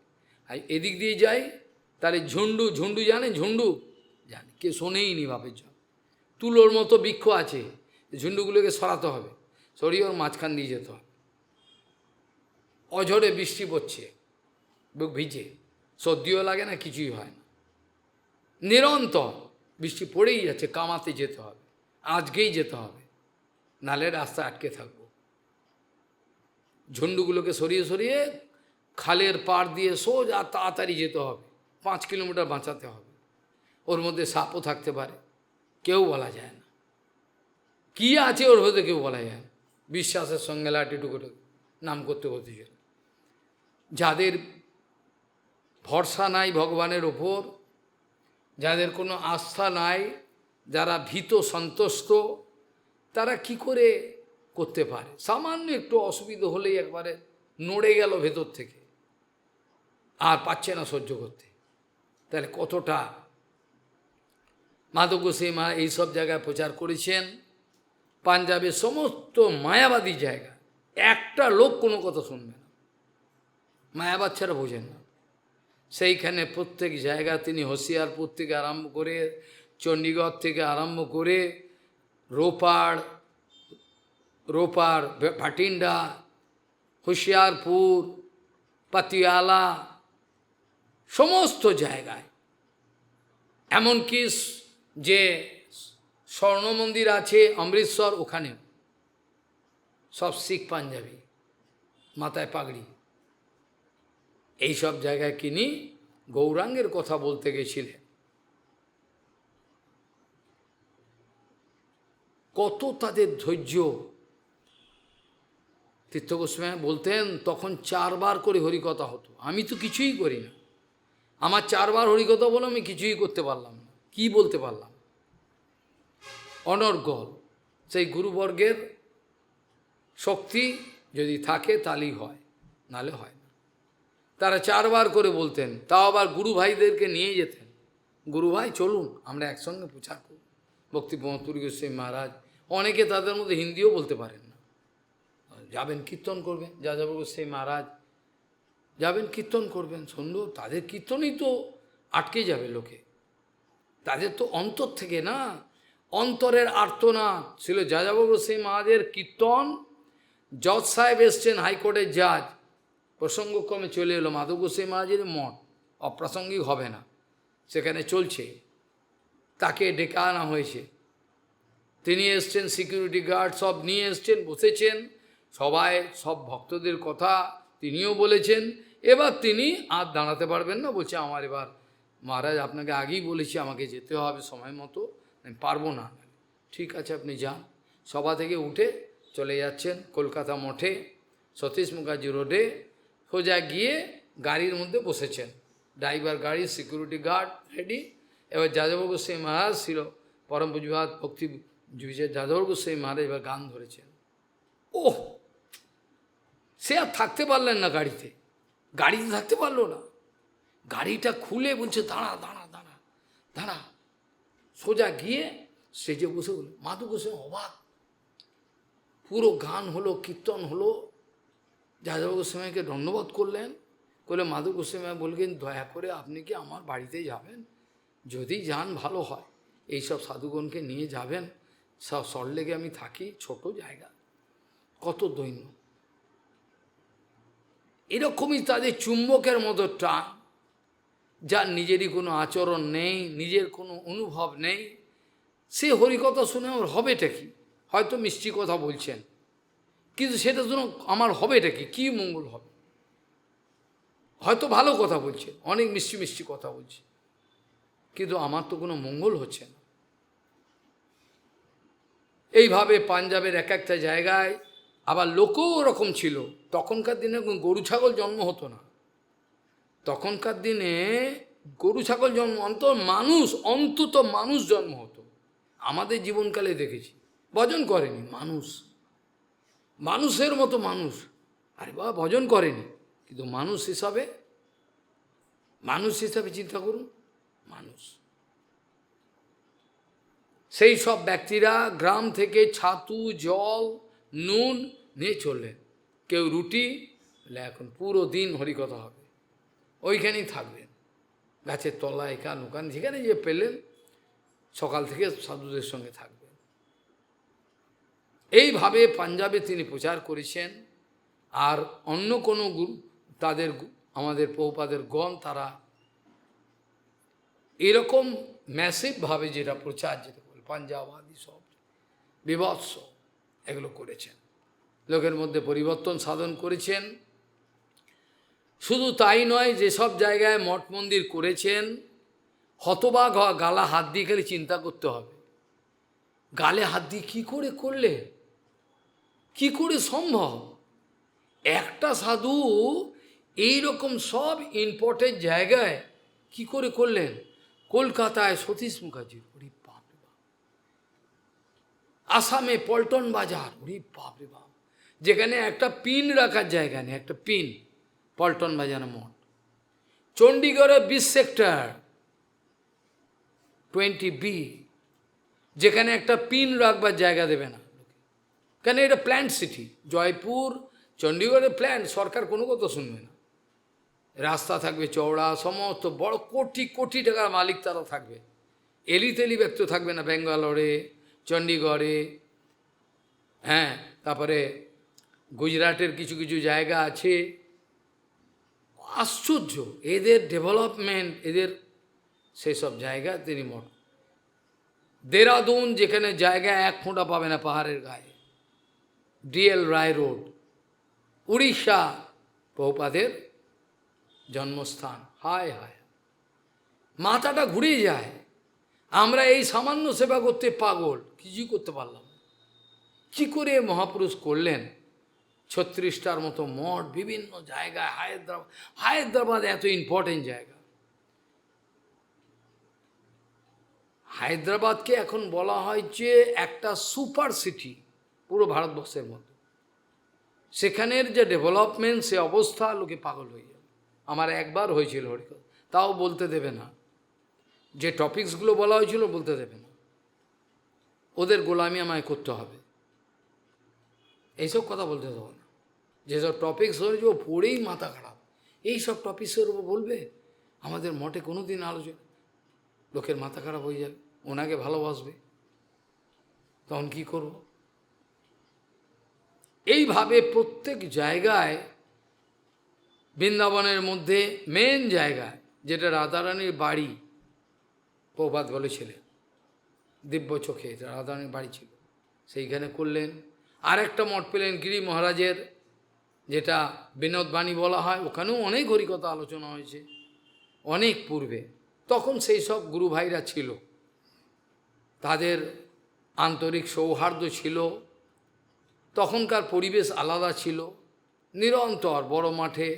আর এদিক দিয়ে যাই তাহলে ঝুন্ডু, ঝুন্ডু জানে, ঝুন্ডু জানে, কে শোনেই নি বাপের জন্য। তুলোর মতো বৃক্ষ আছে, ঝুন্ডুগুলোকে সরাতে হবে, সরিয়ে ওর মাঝখান দিয়ে যেতে হবে। অঝরে বৃষ্টি পড়ছে, বুক ভিজে, সর্দিও লাগে না, কিছুই হয় না, নিরন্তর বৃষ্টি পড়েই যাচ্ছে। কামাতে যেতে হবে, আজকেই যেতে হবে, নালে রাস্তা আটকে থাকবো। ঝুন্ডুগুলোকে সরিয়ে সরিয়ে খালের পাড় দিয়ে সোজা তাড়াতাড়ি যেতে হবে, 5 কিলোমিটার বাঁচাতে হবে। ওর মধ্যে সাপও থাকতে পারে, কেউ বলা যায় না কি আছে ওর মধ্যে, কেউ বলা যায় না। বিশ্বাসের সঙ্গে লাঠি টুকরো নাম করতে করতে চলে। যাদের ভরসা নাই ভগবানের ওপর, যাদের কোনো আস্থা নাই, যারা ভীত সন্তুষ্ট, তারা কি করে করতে পারে? সামান্য একটু অসুবিধা হলেই একবারে নড়ে গেল ভেতর থেকে, আর পাচ্ছে না সহ্য করতে। তাহলে কতটা মাধব গোসাই মা এইসব জায়গায় প্রচার করেছেন। পাঞ্জাবের সমস্ত মায়াবাদী জায়গা, একটা লোক কোনো কথা শুনবে না, মায়াবাদ ছাড়া বোঝেন না। সেইখানে প্রত্যেক জায়গা তিনি হোশিয়ারপুর থেকে আরম্ভ করে, চণ্ডীগড় থেকে আরম্ভ করে, রোপার ভাটিন্ডা, হোশিয়ারপুর, পাতিয়ালা, সমস্ত জায়গায়, এমনকি যে স্বর্ণ মন্দির আছে অমৃতসর, ওখানেও সব শিখ পাঞ্জাবি, মাথায় পাগড়ি। এইসব জায়গায় তিনি গৌরাঙ্গের কথা বলতে গেছিলেন। কত তাদের ধৈর্য! তীর্থ গোস্বামী বলতেন তখন 4 বার করে হরিকথা হতো, আমি তো কিছুই করি না, আমার 4 বার হরিকথা বলো, আমি কিছুই করতে পারলাম না, কি বলতে পারলাম? অনর্গল সেই গুরুবর্গের শক্তি যদি থাকে তাহলেই হয়, নালে হয় না। তারা 4 বার করে বলতেন, তাও আবার গুরু ভাইদেরকে নিয়ে যেতেন, গুরু ভাই চলুন আমরা একসঙ্গে প্রচার করব। ভক্তি প্রমোদ গোস্বামী মহারাজ, অনেকে তাদের মধ্যে হিন্দিও বলতে পারেন না, যাবেন কীর্তন করবেন। যাযাবর গোস্বামী মহারাজ যাবেন কীর্তন করবেন, সুন্দর, তাদের কীর্তনই তো আটকে যাবে লোকে, তাদের তো অন্তর থেকে না, অন্তরের আর্তনাদ ছিল। যাযাবর গোস্বামী মহারাজের কীর্তন, জজ সাহেব এসছেন, হাইকোর্টের জাজ, প্রসঙ্গক্রমে চলে এলো মাধব গোস্বামী মহারাজের মঠ, অপ্রাসঙ্গিক হবে না, সেখানে চলছে, তাকে ডেকে আনা হয়েছে, তিনি এসছেন, সিকিউরিটি গার্ড সব নিয়ে এসছেন, বসেছেন, সবাই সব ভক্তদের কথা তিনিও বলেছেন। এবার তিনি আর দাঁড়াতে পারবেন না, বলছে আমার এবার মহারাজ আপনাকে আগেই বলেছি আমাকে যেতে হবে সময় মতো, আমি পারবো না। ঠিক আছে আপনি যান। সভা থেকে উঠে চলে যাচ্ছেন কলকাতা মঠে, সতীশ মুখার্জি রোডে, সোজা গিয়ে গাড়ির মধ্যে বসেছেন, ড্রাইভার গাড়ি, সিকিউরিটি গার্ড রেডি। এবার যাযাবর গোস্বামী মহারাজ ছিল, পরম পূজ্যপাদ ভক্তি বিজয় যাযাবর গোস্বামী মহারাজ এবার গান ধরেছেন। ওহ, সে আর থাকতে পারলেন না, গাড়িতে থাকতে পারলো না, গাড়িটা খুলে বলছে দাঁড়া দাঁড়া দাঁড়া দাঁড়া, সোজা গিয়ে স্টেজে বসে বলল। মাধব গোস্বামী অবাক, পুরো গান হলো, কীর্তন হলো, যাদব গোস্বামীকে ধন্যবাদ করলেন, বলে মাধব গোস্বামী বললেন দয়া করে আপনি কি আমার বাড়িতে যাবেন, যদি যান ভালো হয়, এইসব সাধুগণকে নিয়ে যাবেন, সব সল্টলেকে আমি থাকি, ছোট জায়গা, কত দৈন্য। এরকমই তাদের চুম্বকের মতো টান, যার নিজেরই কোনো আচরণ নেই, নিজের কোনো অনুভব নেই, সে হরিকথা শুনে ওর হবেটা কি? হয়তো মিষ্টি কথা বলছেন, কিন্তু সেটা জন্য আমার হবেটা কি? কী মঙ্গল হবে? হয়তো ভালো কথা বলছে, অনেক মিষ্টি মিষ্টি কথা বলছে, কিন্তু আমার তো কোনো মঙ্গল হচ্ছে না। এইভাবে পাঞ্জাবের এক একটা জায়গায় আবার লোকও ওরকম ছিল। তখনকার দিনে গরু ছাগল জন্ম হতো না, তখনকার দিনে গরু ছাগল জন্ম, অন্তত মানুষ জন্ম হতো। আমাদের জীবনকালে দেখেছি, ভজন করেনি মানুষ, মানুষের মতো মানুষ, আরে বাবা ভজন করেনি, কিন্তু মানুষ হিসাবে চিন্তা করুন, মানুষ। সেই সব ব্যক্তিরা গ্রাম থেকে ছাতু, জল, নুন নিয়ে চললেন, কেউ রুটি, এখন পুরো দিন হরিকথা হবে, ওইখানেই থাকবেন, গাছের তলায়, এখান ওখান যেখানে যে পেলেন, সকাল থেকে সাধুদের সঙ্গে থাকবেন। এইভাবে পাঞ্জাবে তিনি প্রচার করেছেন। আর অন্য কোনো গুরু, তাদের আমাদের প্রভুপাদের গণ, তারা এরকম ম্যাসিভভাবে যেটা প্রচার, যেটা বলে পাঞ্জাব আদি সব বিভৎস, এগুলো করেছেন, লোকের মধ্যে পরিবর্তন সাধন করেছেন। শুধু তাই নয়, যেসব জায়গায় মঠ মন্দির করেছেন, হতবাক গালা হাত দিয়ে খালি চিন্তা করতে হবে, গালে হাত দিয়ে কী করে করলে, কি করে সম্ভব? একটা সাধু এই রকম সব ইম্পর্টেন্ট জায়গায় কি করে করলেন? কলকাতায় সতীশ মুখার্জি, ওরে বাপ রে বাপ, আসামে পল্টন বাজার, ওরে বাপ রে বাপ, যেখানে একটা পিন রাখার জায়গা নেই, একটা পিন, পল্টন বাজার মঠ। চণ্ডীগড়ে 20 সেক্টর 20B, যেখানে একটা পিন রাখবার জায়গা দেবে না, কেন? এটা প্ল্যান্ট সিটি। জয়পুর, চণ্ডীগড়ের প্ল্যান্ট, সরকার কোনো কথা শুনবে না। রাস্তা থাকবে চওড়া, সমস্ত বড় কোটি কোটি টাকার মালিক তারা থাকবে, এলিতেলি ব্যক্ত থাকবে না। ব্যাঙ্গালোরে, চণ্ডীগড়ে, হ্যাঁ, তারপরে গুজরাটের কিছু কিছু জায়গা আছে, আশ্চর্য এদের ডেভেলপমেন্ট, এদের সেসব জায়গা তিনি মঠ। দেরাদুন, যেখানে জায়গা 1 ফোঁটা পাবে না পাহাড়ের গায়ে, DL রায় রোড, উড়িষ্যা, প্রভুপাদের জন্মস্থান। হায় হায়, মাথাটা ঘুরে যায়। আমরা এই সামান্য সেবা করতে পাগল, কিছুই করতে পারলাম না। কী করে মহাপুরুষ করলেন 36টার মতো মঠ বিভিন্ন জায়গায়। হায়দ্রাবাদ এত ইম্পর্টেন্ট জায়গা। হায়দ্রাবাদকে এখন বলা হয় যে একটা সুপার সিটি পুরো ভারতবর্ষের মধ্যে। সেখানের যে ডেভেলপমেন্ট, সে অবস্থা, লোকে পাগল হয়ে যাবে। আমার একবার হয়েছিল হরিকথা, তাও বলতে দেবে না, যে টপিকসগুলো বলা হয়েছিল বলতে দেবে না, ওদের গোলামি আমায় করতে হবে, এইসব কথা বলতে দেবো না। যেসব টপিকস হয়েছে ও পড়েই মাথা খারাপ, এই সব টপিক্সের উপর বলবে আমাদের মঠে কোনো দিন আলোচনা, লোকের মাথা খারাপ হয়ে যাবে, ওনাকে ভালোবাসবে, তখন কী করব? এইভাবে প্রত্যেক জায়গায়, বৃন্দাবনের মধ্যে মেন জায়গায় যেটা রাধারানীর বাড়ি, প্রভাত বলেছিলেন, দিব্য চোখে রাধারানীর বাড়ি ছিল, সেইখানে করলেন। আর একটা মঠ পেলেন গিরি মহারাজের, যেটা বিনোদ বাণী বলা হয়, ওখানেও অনেক হরিকথা আলোচনা হয়েছে অনেক পূর্বে। তখন সেই সব গুরু ভাইরা ছিল, তাদের আন্তরিক সৌহার্দ্য ছিল, তখনকার পরিবেশ আলাদা ছিল। নিরন্তর বড় মাঠে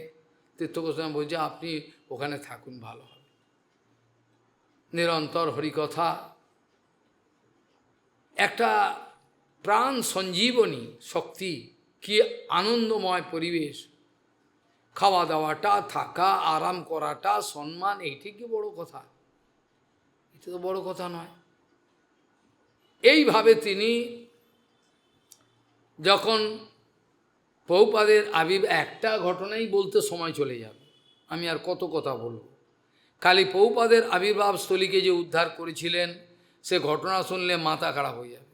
তীর্থগোস্বামী বলছে আপনি ওখানে থাকুন, ভালো হবে। নিরন্তর হরিকথা, একটা প্রাণ সঞ্জীবনী শক্তি, কি আনন্দময় পরিবেশ। খাওয়া দাওয়াটা, থাকা, আরাম করাটা, সম্মান, এইটি কি বড় কথা? এটা তো বড় কথা নয়। এইভাবে তিনি যখন প্রভুপাদের একটা ঘটনাই বলতে সময় চলে যাবে, আমি আর কত কথা বলব। খালি প্রভুপাদের আবির্ভাব স্থলীকে যে উদ্ধার করেছিলেন, সে ঘটনা শুনলে মাথা খারাপ হয়ে যাবে।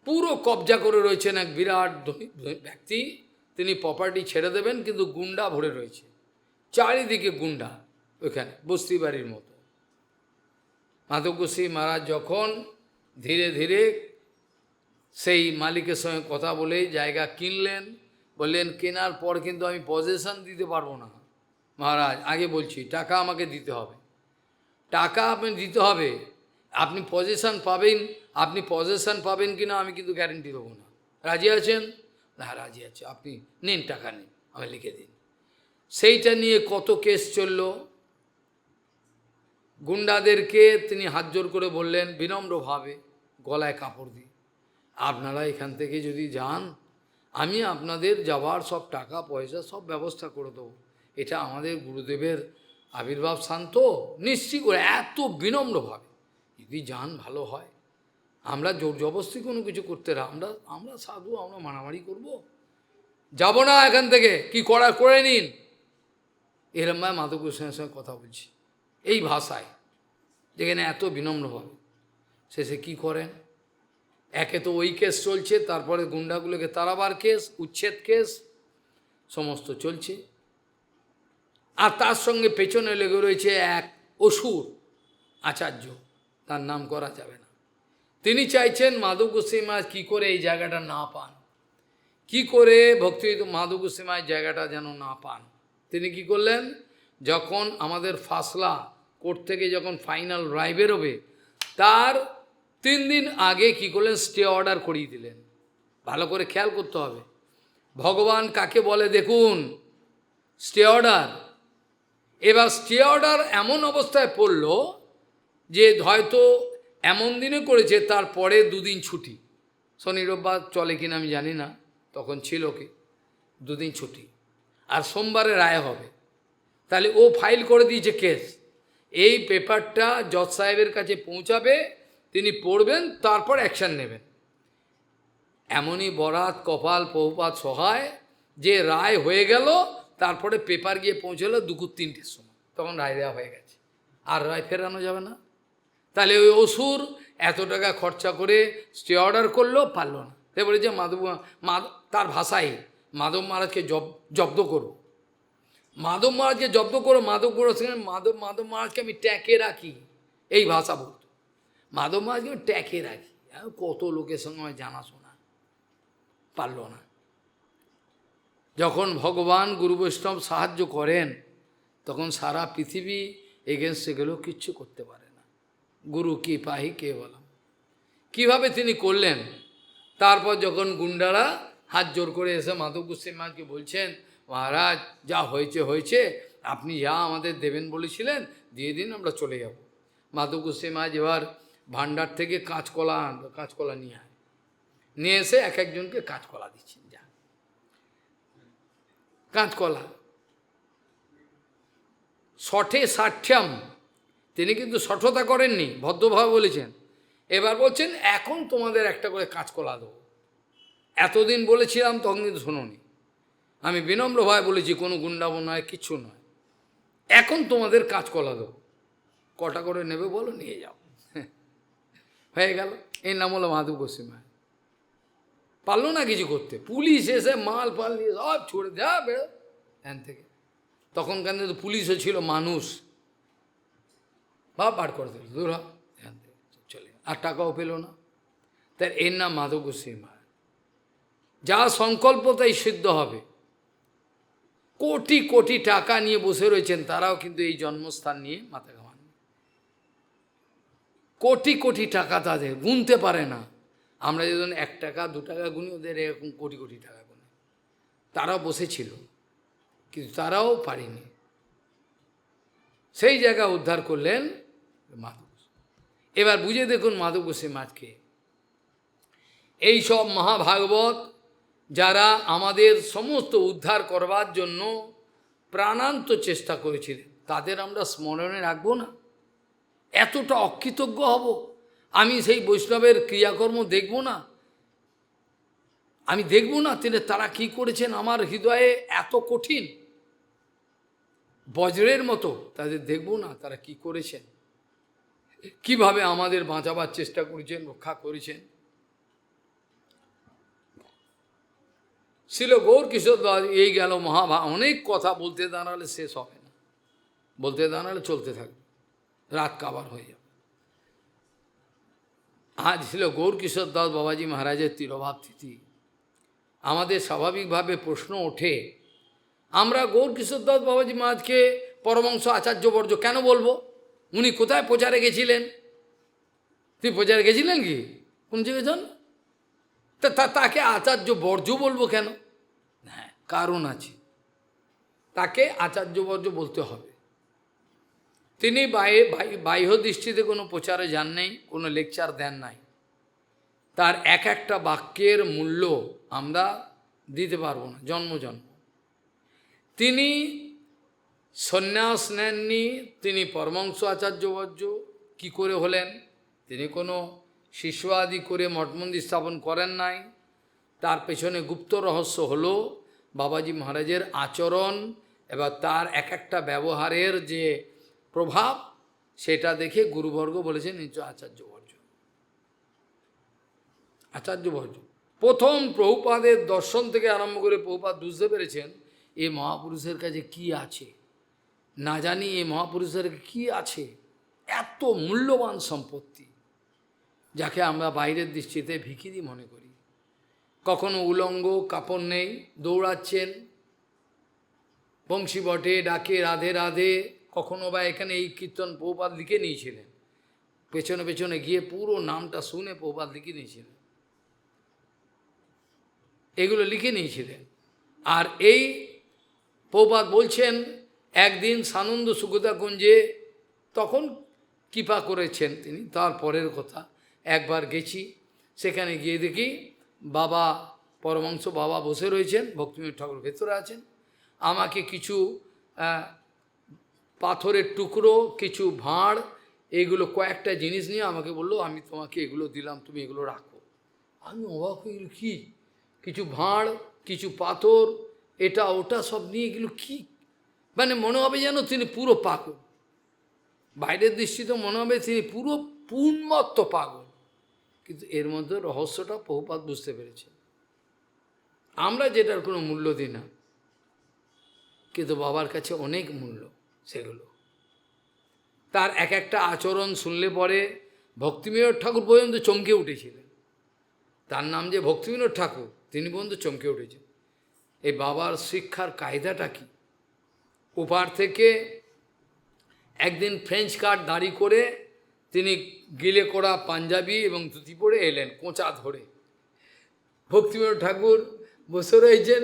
পুরো কবজা করে রয়েছেন এক বিরাট ধনী ব্যক্তি, তিনি প্রপার্টি ছেড়ে দেবেন, কিন্তু গুন্ডা ভরে রয়েছে, চারিদিকে গুন্ডা, ওইখানে বস্তি বাড়ির মতো। মাধব গোস্বামী মহারাজ যখন ধীরে ধীরে সেই মালিকের সঙ্গে কথা বলে জায়গা কিনলেন, বললেন কেনার পর কিন্তু আমি পজেশন দিতে পারবো না মহারাজ, আগে বলছি টাকা আমাকে দিতে হবে, টাকা আপনি দিতে হবে, আপনি পজেশন পাবেন, আপনি পজেশন পাবেন কিনা আমি কিন্তু গ্যারেন্টি দেবো না। রাজি আছেন? না, রাজি আছে, আপনি নিন, টাকা নিন, আমি লিখে দিন। সেইটা নিয়ে কত কেস চলল। গুন্ডাদেরকে তিনি হাত জোর করে বললেন বিনম্রভাবে, গলায় কাপড় দিয়ে, আপনারা এখান থেকে যদি যান, আমি আপনাদের যাওয়ার সব টাকা পয়সা সব ব্যবস্থা করে দেবো, এটা আমাদের গুরুদেবের আবির্ভাব শান্ত, নিশ্চিত করে, এত বিনম্রভাবে, যদি যান ভালো হয়, আমরা জোর জবরদস্তি কোনো কিছু করতে আমরা সাধু, আমরা মারামারি করব, যাব না এখান থেকে, কি করার করে নিন। এরম ভাবে মাধব গোস্বামীর সঙ্গে কথা বলছি এই ভাষায়, যেখানে এত বিনম্রভাবে। শেষে কি করেন, একে তো ওই কেস চলছে, তারপরে গুন্ডাগুলোকে তাড়াবার কেস, উচ্ছেদ কেস, সমস্ত চলছে। আর তার সঙ্গে পেছনে লেগে রয়েছে এক অসুর আচার্য, তার নাম করা যাবে না। তিনি চাইছেন মাধব গোস্বামী মহারাজ কী করে এই জায়গাটা না পান, কি করে ভক্তি মাধব গোস্বামী মহারাজ জায়গাটা যেন না পান। তিনি কি করলেন, যখন আমাদের ফাসলা কোর্ট থেকে যখন ফাইনাল রায় বেরোবে তার 3 দিন আগে কি করলেন, স্টে অর্ডার করিয়ে দিলেন। ভালো করে খেয়াল করতে হবে, ভগবান কাকে বলে দেখুন, স্টে অর্ডার। এবার স্টে অর্ডার এমন অবস্থায় পড়ল যে হয়তো এমন দিনে করেছে তারপরে 2 দিন ছুটি, শনি রোববার চলে কিনা আমি জানি না, তখন ছিল কি 2 দিন ছুটি, আর সোমবারে রায় হবে। তাহলে ও ফাইল করে দিয়েছে কেস, এই পেপারটা জজ সাহেবের কাছে পৌঁছাবে, তিনি পড়বেন, তারপর অ্যাকশান নেবেন। এমনই বরাত কপাল বহুপাত সহায় যে রায় হয়ে গেল, তারপরে পেপার গিয়ে পৌঁছলো দুপুর 3টের সময়, তখন রায় দেওয়া হয়ে গেছে, আর রায় ফেরানো যাবে না। তাহলে ওই অসুর এত টাকা খরচা করে স্টে অর্ডার করলো, পারলো না। তাই বলে যে তার ভাষায় মাধব মহারাজকে জব্দ করো, মাধব মহারাজকে জব্দ করো, মাধব মহারাজকে আমি ট্যাঁকে রাখি, এই ভাষা বলতো। মাধব মহারাজকে আমি ট্যাঁকে রাখি, কত লোকের সঙ্গে আমার জানাশোনা, পারল না। যখন ভগবান গুরু বৈষ্ণব সাহায্য করেন, তখন সারা পৃথিবী এগেনস্টে গেলেও কিচ্ছু করতে পারে না। গুরু কি পাহি কে বলাম, কীভাবে তিনি করলেন। তারপর যখন গুন্ডারা হাত জোর করে এসে মাধব গোস্বামী মহারাজকে বলছেন, মহারাজ যা হয়েছে হয়েছে, আপনি যা আমাদের দেবেন বলেছিলেন দিয়ে দিন, আমরা চলে যাব। মাধব গোস্বামী মহারাজ এবার ভান্ডার থেকে কাঁচকলা নিয়ে এসে এক একজনকে কাঁচকলা দিচ্ছেন, যা কাঁচকলা শঠে ষাঠ্যাম, তিনি কিন্তু শঠতা করেননি, ভদ্রভাবে বলেছেন। এবার বলছেন এখন তোমাদের একটা করে কাঁচকলা দেবো, এতদিন বলেছিলাম তখন কিন্তু শোনোনি, আমি বিনম্রভাবে বলেছি কোনো গুন্ডাবো নয়, কিচ্ছু নয়, এখন তোমাদের কাঁচকলা দেবো, কটা করে নেবে বলো, নিয়ে যাও। হয়ে গেল, এর নাম হলো মাধব গোস্বামী। পারলো না কিছু করতে, পুলিশ এসে মাল ফাল নিয়ে সব ছুড়ে দেওয়া বেরো এখান থেকে। তখনকার তো পুলিশও ছিল মানুষ, বা বার করে দিল, দূর এখান থেকে চলে, আর টাকাও পেল না। তার এর নাম মাধব গোস্বামী। যা সংকল্প তাই সিদ্ধ হবে। কোটি কোটি টাকা নিয়ে বসে রয়েছেন, তারাও কিন্তু এই জন্মস্থান নিয়ে মাথা ঘামান। কোটি কোটি টাকা তাদের গুনতে পারে না। আমরা যখন 1 টাকা 2 টাকা গুনি, ওদের এরকম কোটি কোটি টাকা গুনে। তারাও বসেছিল, কিন্তু তারাও পারেনি। সেই জায়গা উদ্ধার করলেন মাধব। এবার বুঝে দেখুন মাধব গোস্বামী মহারাজকে, এই সব মহাভাগবত যারা আমাদের সমস্ত উদ্ধার করবার জন্য প্রাণান্ত চেষ্টা করেছিলেন, তাদের আমরা স্মরণে রাখবো না? এতটা অকৃতজ্ঞ হব? আমি সেই বৈষ্ণবের ক্রিয়াকর্ম দেখব না? আমি দেখব না তারা কি করেছেন? আমার হৃদয়ে এত কঠিন বজ্রের মতো, তাদের দেখব না তারা কি করেছেন, কিভাবে আমাদের বাঁচাবার চেষ্টা করেছেন, রক্ষা করেছেন। ছিল গৌর কিশোর দাস, এই গেল অনেক কথা বলতে দাঁড়ালে শেষ হবে না, বলতে দাঁড়ালে চলতে থাকবে, রাত কাবার হয়ে যাবে। আজ ছিল গৌর কিশোর দাস বাবাজি মহারাজের তিরোভাব তিথি। আমাদের স্বাভাবিকভাবে প্রশ্ন ওঠে, আমরা গৌর কিশোর দাস বাবাজি মহারাজকে পরমহংস আচার্যবর্য কেন বলবো? উনি কোথায় প্রচারে গেছিলেন? তুই প্রচারে গেছিলেন কি কোন জায়গায় যান? তাকে আচার্য বর্জ্য বলবো কেন? হ্যাঁ, কারণ আছে, তাকে আচার্য বর্জ্য বলতে হবে। তিনি বাহ্য দৃষ্টিতে কোনো প্রচারে যান নাই, কোনো লেকচার দেন নাই। তার এক একটা বাক্যের মূল্য আমরা দিতে পারবো না জন্ম জন্ম। তিনি সন্ন্যাস নেননি, তিনি পরমহংস আচার্যবর্য কী করে হলেন? তিনি কোনো শিষ্য আদি করে মঠ মন্দির স্থাপন করেন নাই। তার পেছনে গুপ্ত রহস্য হলো বাবাজি মহারাজের আচরণ, এবার তার এক একটা ব্যবহারের যে প্রভাব, সেটা দেখে গুরুবর্গ বলেছেন আচার্যবর্য। আচার্যবর্য প্রথম প্রভুপাদের দর্শন থেকে আরম্ভ করে প্রভুপাদ বুঝতে পেরেছেন এই মহাপুরুষের কাছে কি আছে। না জানি এই মহাপুরুষের কি আছে, এত মূল্যবান সম্পত্তি, যাকে আমরা বাইরের দৃষ্টিতে ভিখিরি মনে করি। কখনো উলঙ্গ, কাপড় নেই, দৌড়াচ্ছেন, বংশী বটে ডাকে রাধে রাধে, কখনো বা এখানে এই কীর্তন প্রভুপাদ লিখে নিয়েছিলেন, পেছনে পেছনে গিয়ে পুরো নামটা শুনে প্রভুপাদ লিখে নিয়েছিলেন, এগুলো লিখে নিয়েছিলেন। আর এই প্রভুপাদ বলছেন একদিন সানন্দ সুখদা কুঞ্জে, তখন কৃপা করেছেন তিনি, তারপরের কথা, একবার গেছি, সেখানে গিয়ে দেখি বাবা পরমহংস বাবা বসে রয়েছেন, ভক্তিবিনোদ ঠাকুর ভেতরে আছেন, আমাকে কিছু পাথরের টুকরো, কিছু ভাঁড়, এইগুলো কয়েকটা জিনিস নিয়ে আমাকে বললো, আমি তোমাকে এগুলো দিলাম, তুমি এগুলো রাখো। আমি অবাক হয়ে গেল, কী কিছু ভাঁড়, কিছু পাথর, এটা ওটা সব নিয়ে এগুলো কী, মানে মনে হবে যেন তিনি পুরো পাগল, বাইরের দৃষ্টিতে মনে হবে তিনি পুরো পূর্ণমত্ত পাগল, কিন্তু এর মধ্যে রহস্যটা প্রভুপাদ বুঝতে পেরেছে। আমরা যেটার কোনো মূল্য দিই না, কিন্তু বাবার কাছে অনেক মূল্য সেগুলো। তার এক একটা আচরণ শুনলে পরে ভক্তিবিনোদ ঠাকুর পর্যন্ত চমকে উঠেছিলেন। তার নাম যে ভক্তিবিনোদ ঠাকুর, তিনি পর্যন্ত চমকে উঠেছেন। এই বাবার শিক্ষার কায়দাটা কি? ওপার থেকে একদিন ফ্রেঞ্চ কাট দাড়ি করে তিনি গিলে করা পাঞ্জাবি এবং ধুতি পরে এলেন, কোঁচা ধরে। ভক্তিবিনোদ ঠাকুর বসে রয়েছেন,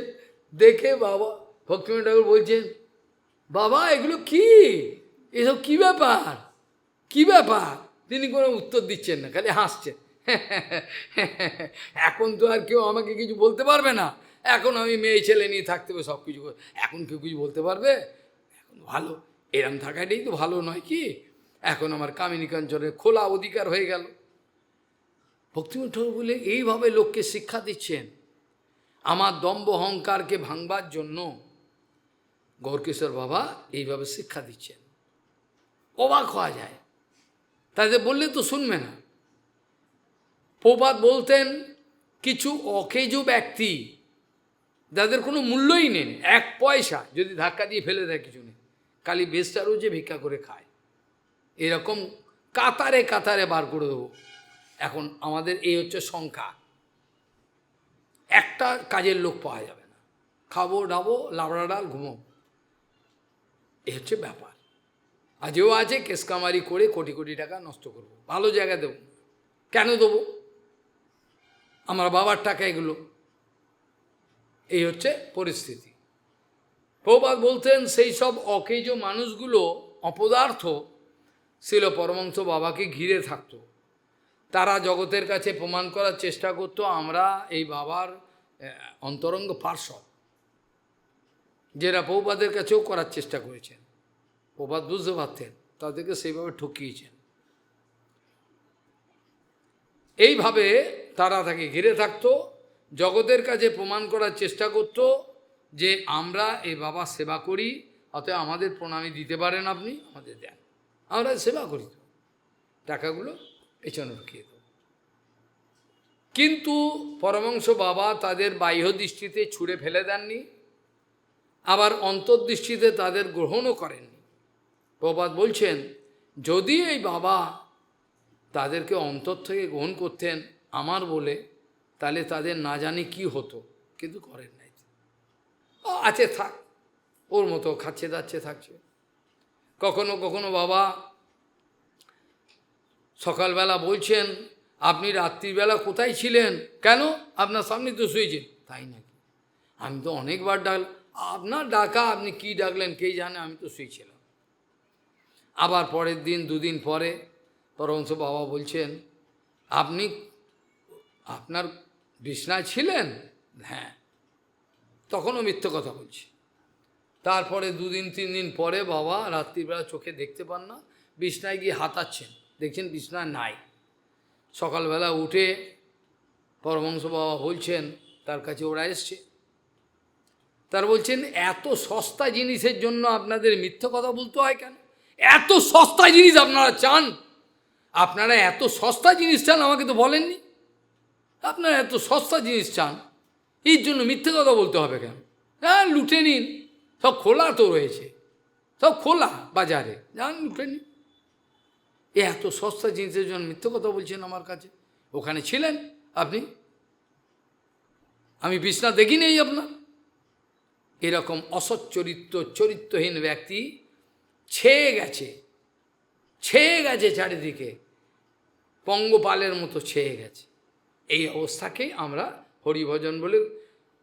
দেখে বাবা ভক্তিবিনোদ ঠাকুর বলছেন, বাবা এগুলো কি, এসব কি ব্যাপার, কি ব্যাপার? তিনি কোনো উত্তর দিচ্ছেন না, খালি হাসছেন। এখন তো আর কেউ আমাকে কিছু বলতে পারবে না, এখন আমি মেয়ে ছেলে নিয়ে থাকতে হবে, সব কিছু, এখন কেউ কিছু বলতে পারবে? এখন ভালো, এরম থাকাটাই তো ভালো নয় কি? এখন আমার কামিনী কাঞ্চনের খোলা অধিকার হয়ে গেল। ভক্তিবিনোদ ঠাকুর বলে এইভাবে লোককে শিক্ষা দিচ্ছেন, আমার দম্ভ অহংকারকে ভাঙবার জন্য গৌরকিশোর বাবা এইভাবে শিক্ষা দিচ্ছেন। অবাক হওয়া যায়, তাদের বললে তো শুনবে না। প্রভুপাদ বলতেন কিছু অকেজো ব্যক্তি, যাদের কোনো মূল্যই নেই, এক পয়সা যদি ধাক্কা দিয়ে ফেলে দেয় কিছু নেই, খালি বেশটারও যে ভিক্ষা করে খায়, এরকম কাতারে কাতারে বার করে দেবো। এখন আমাদের এই হচ্ছে সংখ্যা, একটা কাজের লোক পাওয়া যাবে না, খাবো ডাবো লাবড়া ডাল ঘুমো, এই হচ্ছে ব্যাপার। আজও আছে কেসকামারি করে কোটি কোটি টাকা নষ্ট করবো, ভালো জায়গা দেবো, কেন দেবো? আমার বাবার টাকা এগুলো, এই হচ্ছে পরিস্থিতি। প্রভুপাদ বলতেন সেই সব অকেজ মানুষগুলো অপদার্থ ছিল পরমহংস বাবাকে ঘিরে থাকতো, তারা জগতের কাছে প্রমাণ করার চেষ্টা করত আমরা এই বাবার অন্তরঙ্গ পার্শ্বদ, যেটা প্রভুপাদের কাছেও করার চেষ্টা করেছেন। প্রভুপাদ বুঝতে পারতেন, তাদেরকে সেইভাবে ঠকিয়েছেন। এইভাবে তারা তাকে ঘিরে থাকতো, জগতের কাছে প্রমাণ করার চেষ্টা করত যে আমরা এই বাবার সেবা করি, অতএব আমাদের প্রণামী দিতে পারেন আপনি, আমাদের দেন, আমরা সেবা করি, তো টাকাগুলো পেছনে ঢুকিয়ে দেব। কিন্তু পরমহংস বাবা তাদের বাহ্য দৃষ্টিতে ছুঁড়ে ফেলে দেননি, আবার অন্তর্দৃষ্টিতে তাদের গ্রহণও করেননি। প্রভুপাদ বলছেন যদি এই বাবা তাদেরকে অন্তর থেকে গ্রহণ করতেন আমার বলে, তাহলে তাদের না জানি কি হতো, কিন্তু করেন নাই। আছে থাক, ওর মতো খাচ্ছে দাচ্ছে থাকছে। কখনো কখনো বাবা সকালবেলা বলছেন, আপনি রাত্রিবেলা কোথায় ছিলেন? কেন? আপনার সামনে তো শুয়েছেন। তাই নাকি? আমি তো অনেকবার আপনার ডাকা, আপনি কি ডাকলেন কে জানে, আমি তো শুয়েছিলাম। আবার পরের দিন দুদিন পরে পরমহংস বাবা বলছেন, আপনি আপনার বিছনায় ছিলেন? হ্যাঁ। তখনও মিথ্যে কথা বলছি। তারপরে দুদিন তিন দিন পরে বাবা রাত্রিবেলা চোখে দেখতে পান না, বিছনায় গিয়ে হাতাচ্ছেন, দেখছেন বিছনায় নাই। সকালবেলা উঠে পরমহংস বাবা বলছেন, তার কাছে ওরা এসছে, তার বলছেন এত সস্তা জিনিসের জন্য আপনাদের মিথ্যে কথা বলতে হয় কেন? এত সস্তা জিনিস আপনারা চান, আপনারা এত সস্তা জিনিস চান, আমাকে তো বলেননি। আপনারা এত সস্তা জিনিস চান, এর জন্য মিথ্যে কথা বলতে হবে কেন? হ্যাঁ লুটে নিন, সব খোলা তো রয়েছে, সব খোলা বাজারে, যান লুটে নিন। এত সস্তা জিনিসের জন্য মিথ্যে কথা বলছেন আমার কাছে। ওখানে ছিলেন আপনি, আমি বিছনা দেখিনি আপনার, এরকম অসচ্চরিত্র চরিত্রহীন ব্যক্তি ছেয়ে গেছে চারিদিকে, পঙ্গপালের মতো ছেয়ে গেছে। এই অবস্থাকে আমরা হরিভজন বলে।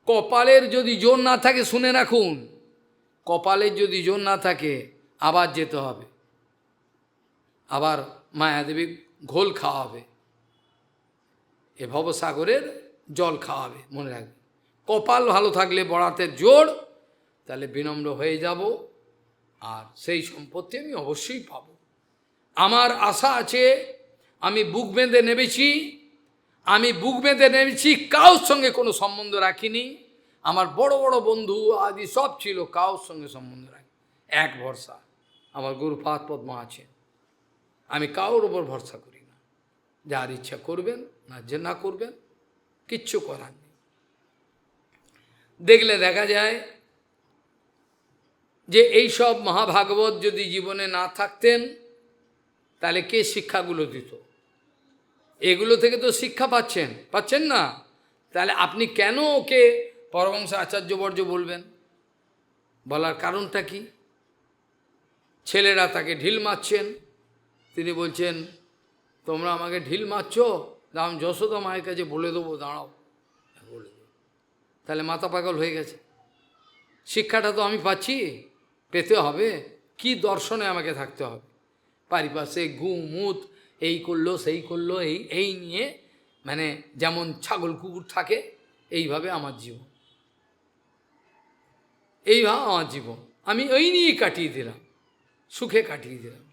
কপালের যদি জোর না থাকে, শুনে রাখুন, কপালের যদি জোর না থাকে আবার যেতে হবে, আবার মায়াদেবী ঘোল খাওয়াবে, এ ভবসাগরের জল খাওয়াবে, মনে রাখবে। কপাল ভালো থাকলে, বরাতের জোর, তাহলে বিনম্র হয়ে যাব, আর সেই সম্পত্তি আমি অবশ্যই পাব। আমার আশা আছে, আমি বুক বেঁধে নেমেছি, কারোর সঙ্গে কোনো সম্বন্ধ রাখিনি। আমার বড় বড় বন্ধু আদি সব ছিল, কারোর সঙ্গে সম্বন্ধ রাখি, এক ভরসা আমার গুরুপাদ পদ্মা আছে, আমি কারোর ওপর ভরসা করি না। যার ইচ্ছা করবেন, না যে না করবেন, কিচ্ছু করার নেই। দেখলে দেখা যায় যে এই সব মহাভাগবত যদি জীবনে না থাকতেন, তাহলে কে শিক্ষাগুলো দিত? এগুলো থেকে তো শিক্ষা পাচ্ছেন না, তাহলে আপনি কেন ওকে পরমহংস আচার্যবর্য বলবেন? বলার কারণটা কি? ছেলেরা তাকে ঢিল মারছেন, তিনি বলছেন তোমরা আমাকে ঢিল মারছো, আমি যশোদা মায়ের কাছে বলে দেবো, দাঁড়াও, বলে দেবো। তাহলে মাথা পাগল হয়ে গেছে। শিক্ষাটা তো আমি পাচ্ছি, পেতে হবে, কি দর্শনে আমাকে থাকতে হবে? পারিপার্শ্বিক মুত, এই করলো সেই করলো, এই নিয়ে, মানে যেমন ছাগল কুকুর থাকে, এইভাবে আমার জীবন, আমি ওই নিয়েই কাটিয়ে দিলাম, সুখে কাটিয়ে দিলাম।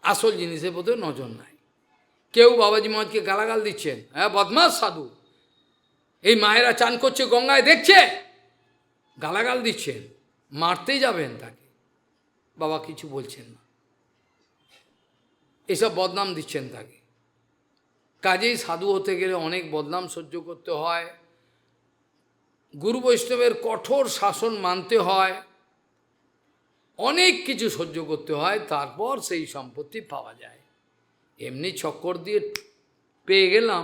আসল জিনিসের প্রতি নজর নাই। কেউ বাবাজি মহারাজকে গালাগাল দিচ্ছেন, হ্যাঁ বদমাস সাধু, এই মায়েরা চান করছে গঙ্গায়, দেখছে, গালাগাল দিচ্ছেন, মারতে যাবেন তাকে, বাবা কিছু বলছেন না, এসব বদনাম দিচ্ছেন তাকে। কাজেই সাধু হতে গেলে অনেক বদনাম সহ্য করতে হয়, গুরু বৈষ্ণবের কঠোর শাসন মানতে হয়, অনেক কিছু সহ্য করতে হয়, তারপর সেই সম্পত্তি পাওয়া যায়। এমনি চক্কর দিয়ে পেয়ে গেলাম,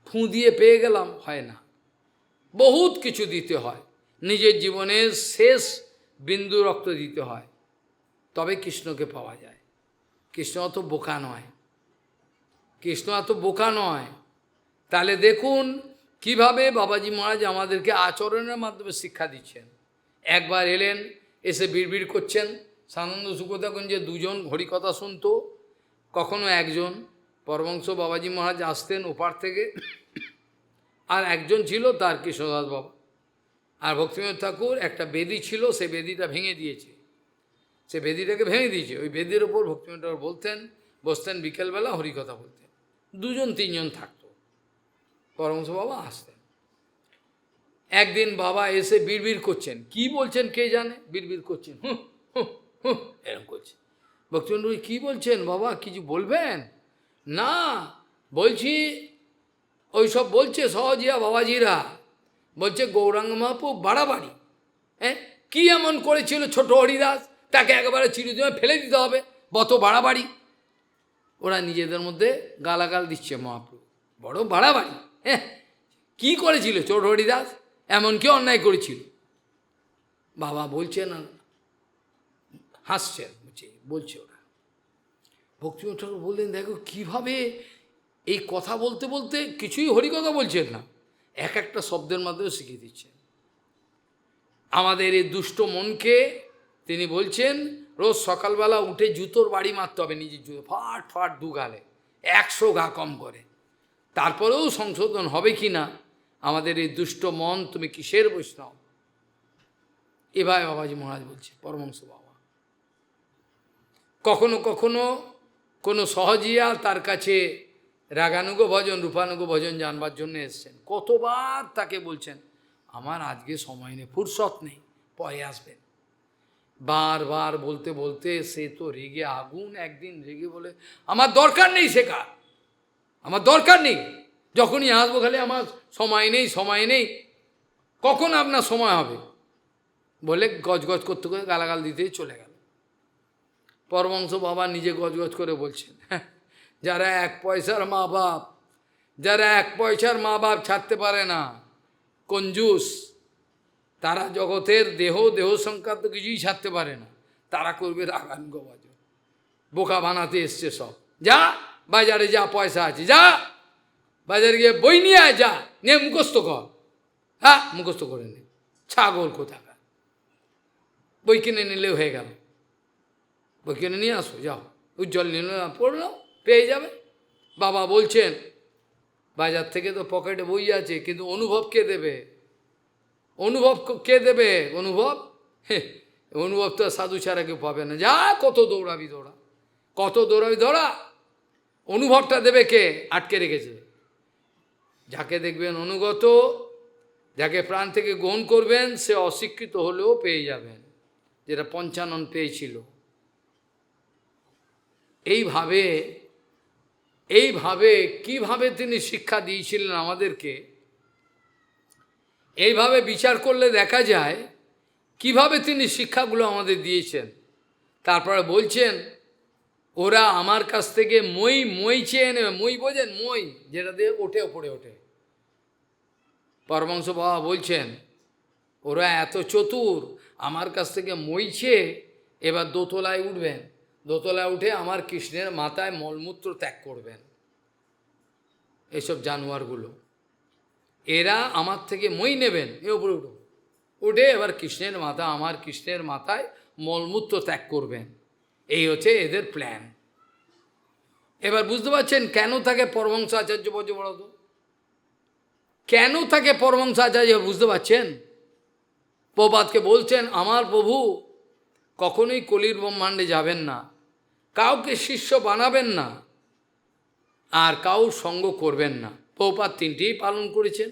ফুঁ দিয়ে পেয়ে গেলাম, হয় না। বহুত কিছু দিতে হয়, নিজের জীবনের শেষ বিন্দু রক্ত দিতে হয়, তবে কৃষ্ণকে পাওয়া যায়। কৃষ্ণ অত বোকা নয়, তাহলে দেখুন কিভাবে বাবাজি মহারাজ আমাদেরকে আচরণের মাধ্যমে শিক্ষা দিচ্ছেন। একবার এলেন, এসে বিড়বিড় করছেন, সানন্দ সুখদাকুঞ্জে দুজন হরিকথা শুনত, কখনো একজন পরমহংস বাবাজি মহারাজ আসতেন ওপার থেকে, আর একজন ছিল তার কৃষ্ণদাস বাবা। আর ভক্তিবিনোদ ঠাকুর একটা বেদি ছিল, সে বেদিটা ভেঙে দিয়েছে, ওই বেদির ওপর ভক্তিবিনোদ ঠাকুর বসতেন বিকেলবেলা হরিকথা বলতেন, দুজন তিনজন থাকতো, পরমহংস বাবা আসতেন। একদিন বাবা এসে বিড়বিড় করছেন, কি বলছেন কে জানে, বিড়বিড় করছেন, এরকম করছে। ভক্তিবিনোদ কি বলছেন বাবা, কিছু বলবেন? না, বলছি ওইসব বলছে সহজিয়া বাবাজিরা, বলছে গৌরাঙ্গ মহাপ্রভু বাড়াবাড়ি, হ্যাঁ কি এমন করেছিল ছোট হরিদাস, তাকে একেবারে চিরদিনে ফেলে দিতে হবে, বত বাড়াবাড়ি। ওরা নিজেদের মধ্যে গালাগাল দিচ্ছে, মহাপ্রভু বড় বাড়াবাড়ি, হ্যাঁ কী করেছিল ছোট হরিদাস, এমন কি অন্যায় করেছিল? বাবা বলছেন, হাসছেন, বলছে ওরা। ভক্তিবিনোদ ঠাকুর বললেন, দেখো কীভাবে এই কথা বলতে বলতে কিছুই হরিকথা বলছেন না, এক একটা শব্দের মাধ্যমে শিখিয়ে দিচ্ছেন আমাদের এই দুষ্ট মনকে। তিনি বলছেন রোজ সকালবেলা উঠে জুতোর বাড়ি মারতে হবে, নিজের জুতো ফাট ফাট দু গালে, 100 ঘা কম করে, তারপরেও সংশোধন হবে কি না আমাদের এই দুষ্ট মন, তুমি কিসের বৈষ্ণব? এভাবে বাবাজি মহারাজ বলছে, পরমহংস বাবা। কখনো কখনো কোনো সহজিয়া তার কাছে রাগানুগ ভজন রূপানুগ ভজন জানবার জন্য এসছেন, কতবার তাকে বলছেন আমার আজকে সময় নেই, ফুরসত নেই, পরে আসবেন। বারবার বলতে বলতে সে তো রেগে আগুন, একদিন রেগে বলে আমার দরকার নেই শেখার, আমার দরকার নেই, যখনই আসবো খালি আমার সময় নেই, কখন আপনার সময় হবে বলে গজগজ করতে করে গালাগাল দিতেই চলে গেল। পরমহংস বাবা নিজে গজগজ করে বলছেন, যারা 1 পয়সার মা বাপ ছাড়তে পারে না, কঞ্জুস, তারা জগতের দেহ সংক্রান্ত কিছুই ছাড়তে পারে না, তারা করবে রাগান গবাজ, বোকা বানাতে এসছে সব। যা বাজারে, যা পয়সা আছে যা বাজারে গিয়ে বই নিয়ে আয়, যা নিয়ে মুখস্থ কর। হ্যাঁ, মুখস্থ করে নে, ছাগল কোথাকার। বই কিনে নিলেও হয়ে গেল, বই কিনে নিয়ে আসো, যাও উজ্জ্বল নিল, পড়লো, পেয়ে যাবে। বাবা বলছেন বাজার থেকে তো পকেটে বই আছে, কিন্তু অনুভব কে দেবে? অনুভব কে দেবে? অনুভব অনুভব তো সাধু ছাড়া কেউ পাবে না। যা কত দৌড়াবি দৌড়া, কত দৌড়াবি দৌড়া, অনুভবটা দেবে কে? আটকে রেখেছে। যাকে দেখবেন অনুগত, যাকে প্রাণ থেকে গ্রহণ করবেন, সে অশিক্ষিত হলেও পেয়ে যাবেন, যেটা পঞ্চানন পেয়েছিল। এইভাবে কিভাবে তিনি শিক্ষা দিয়েছিলেন আমাদেরকে, এইভাবে বিচার করলে দেখা যায় কিভাবে তিনি শিক্ষাগুলো আমাদের দিয়েছেন। তারপরে বলছেন ওরা আমার কাছ থেকে মই চেয়ে নেবে। মই বোঝেন? মই যেটা দিয়ে ওঠে, ওপরে ওঠে। পরমহংস বাবা বলছেন ওরা এত চতুর, আমার কাছ থেকে মই চেয়ে এবার দোতলায় উঠবেন, দোতলায় উঠে আমার কৃষ্ণের মাথায় মলমূত্র ত্যাগ করবেন। এসব জানোয়ারগুলো, এরা আমার থেকে মই নেবেন, এ উপরে উঠো, উঠে এবার কৃষ্ণের মাথা, আমার কৃষ্ণের মাথায় মলমূত্র ত্যাগ করবেন। এই হচ্ছে এদের প্ল্যান। এবার বুঝতে পারছেন কেন তাকে পরমহংস আচার্য বলছে? বলো তো, কেন তাকে পরমহংস আচার্য? বুঝতে পারছেন? প্রভুপাদকে বলছেন আমার প্রভু কখনোই কলির ব্রহ্মাণ্ডে যাবেন না, কাউকে শিষ্য বানাবেন না, আর কাউর সঙ্গ করবেন না। প্রভুপাদ তিনটেই পালন করেছেন।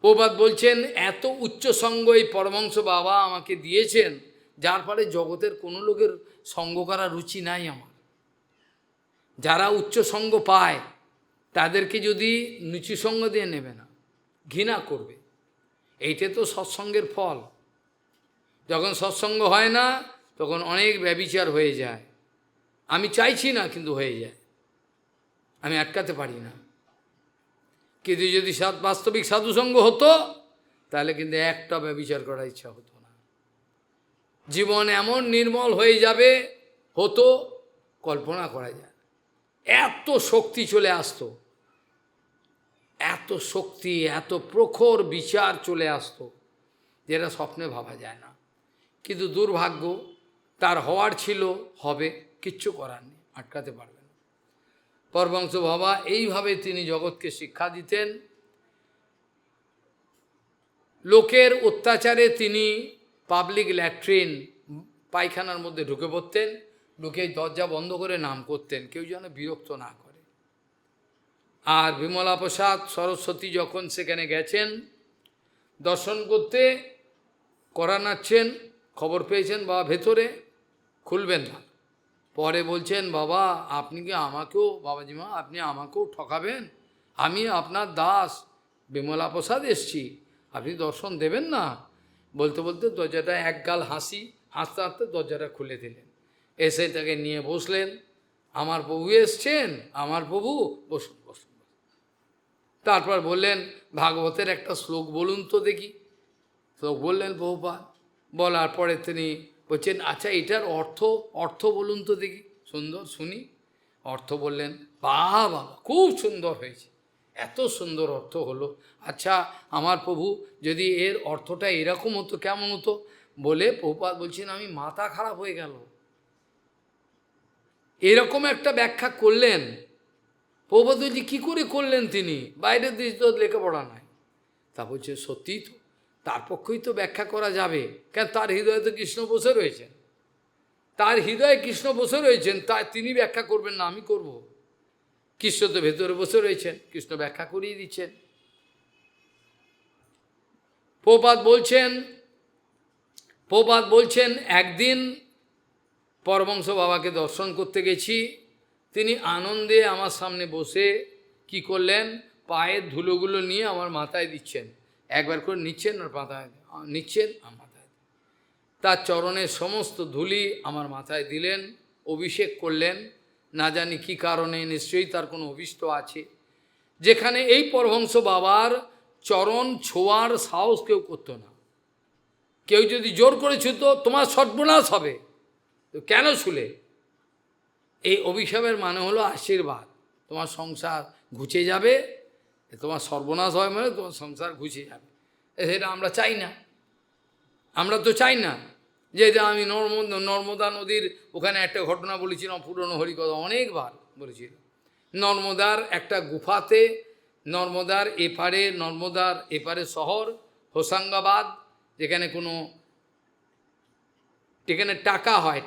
প্রভুপাদ বলছেন এত উচ্চ সঙ্গ এই পরমহংস বাবা আমাকে দিয়েছেন, যার ফলে জগতের কোনো লোকের সঙ্গ করার রুচি নাই আমার। যারা উচ্চ সঙ্গ পায় তাদেরকে যদি নিচু সঙ্গ দিয়ে নেবে না, ঘৃণা করবে। এইটা তো সৎসঙ্গের ফল। যখন সৎসঙ্গ হয় না তখন অনেক ব্যভিচার হয়ে যায়। আমি চাইছি না, কিন্তু হয়ে যায়, আমি আটকাতে পারি না। কিন্তু যদি বাস্তবিক সাধুসঙ্গ হতো তাহলে কিন্তু একটা ব্যভিচার করার ইচ্ছা হতো না। জীবন এমন নির্মল হয়ে যাবে, হতো কল্পনা করা যায়। এত শক্তি চলে আসতো, এত শক্তি, এত প্রখর বিচার চলে আসতো, যেটা স্বপ্নে ভাবা যায় না। কিন্তু দুর্ভাগ্য, তার হওয়ার ছিল, হবে, কিচ্ছু করার নেই, আটকাতে পারবে না। পরমহংস বাবা এইভাবে তিনি জগৎকে শিক্ষা দিতেন। লোকের অত্যাচারে তিনি পাবলিক ল্যাট্রিন, পায়খানার মধ্যে ঢুকে পড়তেন, ঢুকে দরজা বন্ধ করে নাম করতেন, কেউ যেন বিরক্ত না করে। আর বিমলা প্রসাদ সরস্বতী যখন সেখানে গেছেন দর্শন করতে, করা নাচ্ছেন, খবর পেয়েছেন বাবা ভেতরে, খুলবেন না। পরে বলছেন বাবা আপনি কি আমাকেও, বাবাজি মা আপনি আমাকেও ঠকাবেন? আমি আপনার দাস বিমলা প্রসাদ এসছি, আপনি দর্শন দেবেন না? বলতে বলতে দরজাটা একগাল হাসতে হাসতে দরজাটা খুলে দিলেন। এসে তাকে নিয়ে বসলেন। আমার প্রভু এসছেন, আমার প্রভু, বসুন বসুন। তারপর বললেন ভাগবতের একটা শ্লোক বলুন তো দেখি। শ্লোক বললেন প্রভুপাদ। বলার পরে তিনি বলছেন আচ্ছা এটার অর্থ বলুন তো দেখি, সুন্দর শুনি। অর্থ বললেন, বাবা খুব সুন্দর হয়েছে, এত সুন্দর অর্থ হলো। আচ্ছা আমার প্রভু যদি এর অর্থটা এরকম হতো কেমন হতো? বলে প্রভুপাদ বলছেন আমি মাথা খারাপ হয়ে গেল। এরকম একটা ব্যাখ্যা করলেন। প্রভুপাদ বলছি কী করে করলেন তিনি? বাইরের দেশ তো লেখাপড়া নাই। তা বলছে সত্যিই তো, তার পক্ষেই তো ব্যাখ্যা করা যাবে, কেন তার হৃদয়ে তো কৃষ্ণ বসে রয়েছেন, তার হৃদয়ে কৃষ্ণ বসে রয়েছেন, তাই তিনি ব্যাখ্যা করবেন না আমি করব? কৃষ্ণ তো ভেতরে বসে রয়েছেন, কৃষ্ণ ব্যাখ্যা করিয়ে দিচ্ছেন। প্রভুপাদ বলছেন একদিন পরমহংস বাবাকে দর্শন করতে গেছি, তিনি আনন্দে আমার সামনে বসে কি করলেন, পায়ের ধুলোগুলো নিয়ে আমার মাথায় দিচ্ছেন, একবার করে নিচ্ছেন আর মাথায় নিচ্ছেন আর মাথায়, তার চরণের সমস্ত ধুলি আমার মাথায় দিলেন, অভিষেক করলেন। না জানি কি কারণে, নিশ্চয়ই তার কোনো অভিষ্ট আছে। যেখানে এই পরমহংস বাবার চরণ ছোঁয়ার সাহস কেউ করতো না। কেউ যদি জোর করে ছুতো, তোমার সর্বনাশ হবে, তো কেন ছুলে? এই অভিশাপের মানে হলো আশীর্বাদ, তোমার সংসার ঘুচে যাবে, তোমার সর্বনাশ হয় মানে তোমার সংসার ঘুচে যাবে। সেটা আমরা চাই না, আমরা তো চাই না। যে আমি নর্মদা নদীর ওখানে একটা ঘটনা বলেছিলাম, পুরনো হরিকথা অনেকবার বলেছিল। নর্মদার একটা গুফাতে, নর্মদার এপারে শহর হোসাঙ্গাবাদ, যেখানে যেখানে টাকা হয়,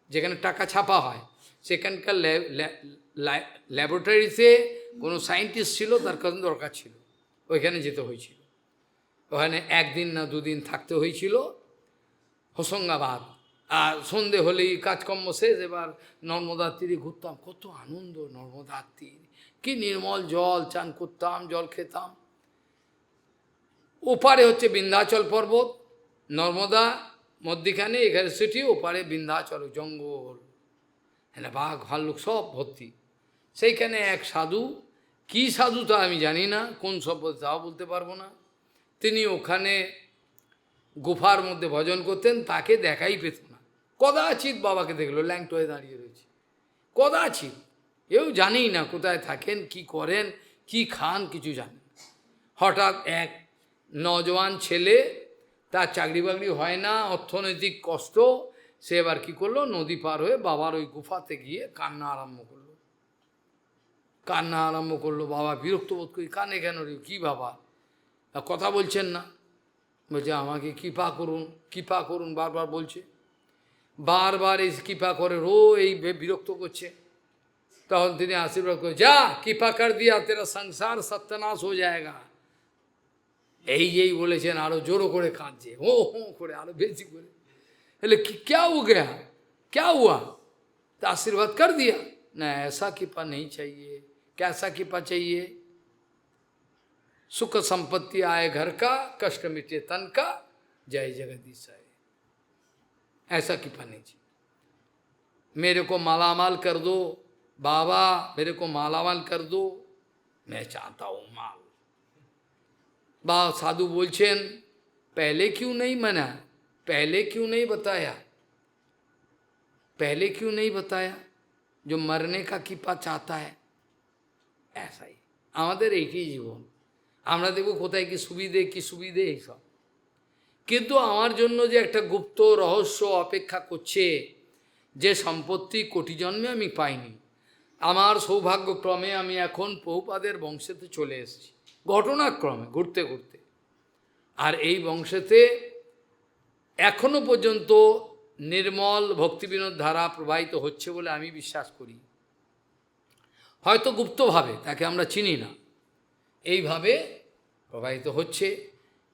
যেখানে টাকা ছাপা হয়, সেখানকার ল্যাবরেটরিতে কোনো সায়েন্টিস্ট ছিল, তার কারণ দরকার ছিল, ওইখানে যেতে হয়েছিল। ওখানে একদিন না দুদিন থাকতে হয়েছিল হোসাঙ্গাবাদ। আর সন্ধে হলেই কাজকর্ম শেষ, এবার নর্মদার তীরে ঘুরতাম, কত আনন্দ নর্মদার তীর, কি নির্মল জল, চান করতাম, জল খেতাম। ওপারে হচ্ছে বিন্ধ্যাচল পর্বত, নর্মদা মধ্যিখানে, এখানে সিটি, ওপারে বিন্ধ্যাচল জঙ্গল, হ্যাঁ বাঘ ভাল্লুক সব ভর্তি। সেইখানে এক সাধু, কি সাধু তা আমি জানি না, কোন সম্পদ তাও বলতে পারবো না, তিনি ওখানে গুফার মধ্যে ভজন করতেন, তাকে দেখাই পেত না। কদাচিৎ বাবাকে দেখলো, ল্যাংটো হয়ে দাঁড়িয়ে রয়েছে, কদাচিৎ, কেউ জানেই না কোথায় থাকেন, কি করেন, কি খান, কিছু জানেন। হঠাৎ এক নজওয়ান ছেলে, তার চাকরি বাকরি হয় না, অর্থনৈতিক কষ্ট, সে এবার কী করলো, নদী পার হয়ে বাবার ওই গুফাতে গিয়ে কান্না আরম্ভ করলো। বাবা বিরক্ত বোধ করি, কানে কেন রে, কী বাবা, কথা বলছেন না? বলছে আমাকে কৃপা করুন বারবার বলছে, বারবার এই কৃপা করে এই বিরক্ত করছে। তখন তিনি আশীর্বাদ করে, যা কৃপা কর দিয়া তেরা সংসার সত্যনাশ হয়ে যায়গা। এই বলেছেন, আরো জোরো করে কাঁদছে, হো করে, আরো বেশি করে। बोले कि क्या हो गया, क्या हुआ? तो आशीर्वाद कर दिया ना, ऐसा कृपा नहीं चाहिए। कैसा कृपा चाहिए? सुख संपत्ति आए घर का, कष्ट मिटे तन का, जय जगदीश आए, ऐसा कृपा नहीं चाहिए। मेरे को मालामाल कर दो बाबा, मेरे को मालामाल कर दो, मैं चाहता हूँ माल। बा साधु बोलছেন, पहले क्यों नहीं मना, पहले क्यों नहीं बताया, पहले क्यों नहीं बताया? जो मरने का कृपा चाहता है, ऐसा ही আমাদের এইটাই জীবন। আমরা দেখব কোথায় কি সুবিধে এইসব, কিন্তু আমার জন্য যে একটা গুপ্ত রহস্য অপেক্ষা করছে, যে সম্পত্তি কোটি জন্মে আমি পাইনি, আমার সৌভাগ্যক্রমে আমি এখন প্রভুপাদের বংশেতে চলে এসেছি, ঘটনাক্রমে ঘুরতে ঘুরতে। আর এই বংশেতে এখনো পর্যন্ত নির্মল ভক্তিবিনোদ ধারা প্রবাহিত হচ্ছে বলে আমি বিশ্বাস করি। হয়তো গুপ্তভাবে, তাকে আমরা চিনি না, এইভাবে প্রবাহিত হচ্ছে।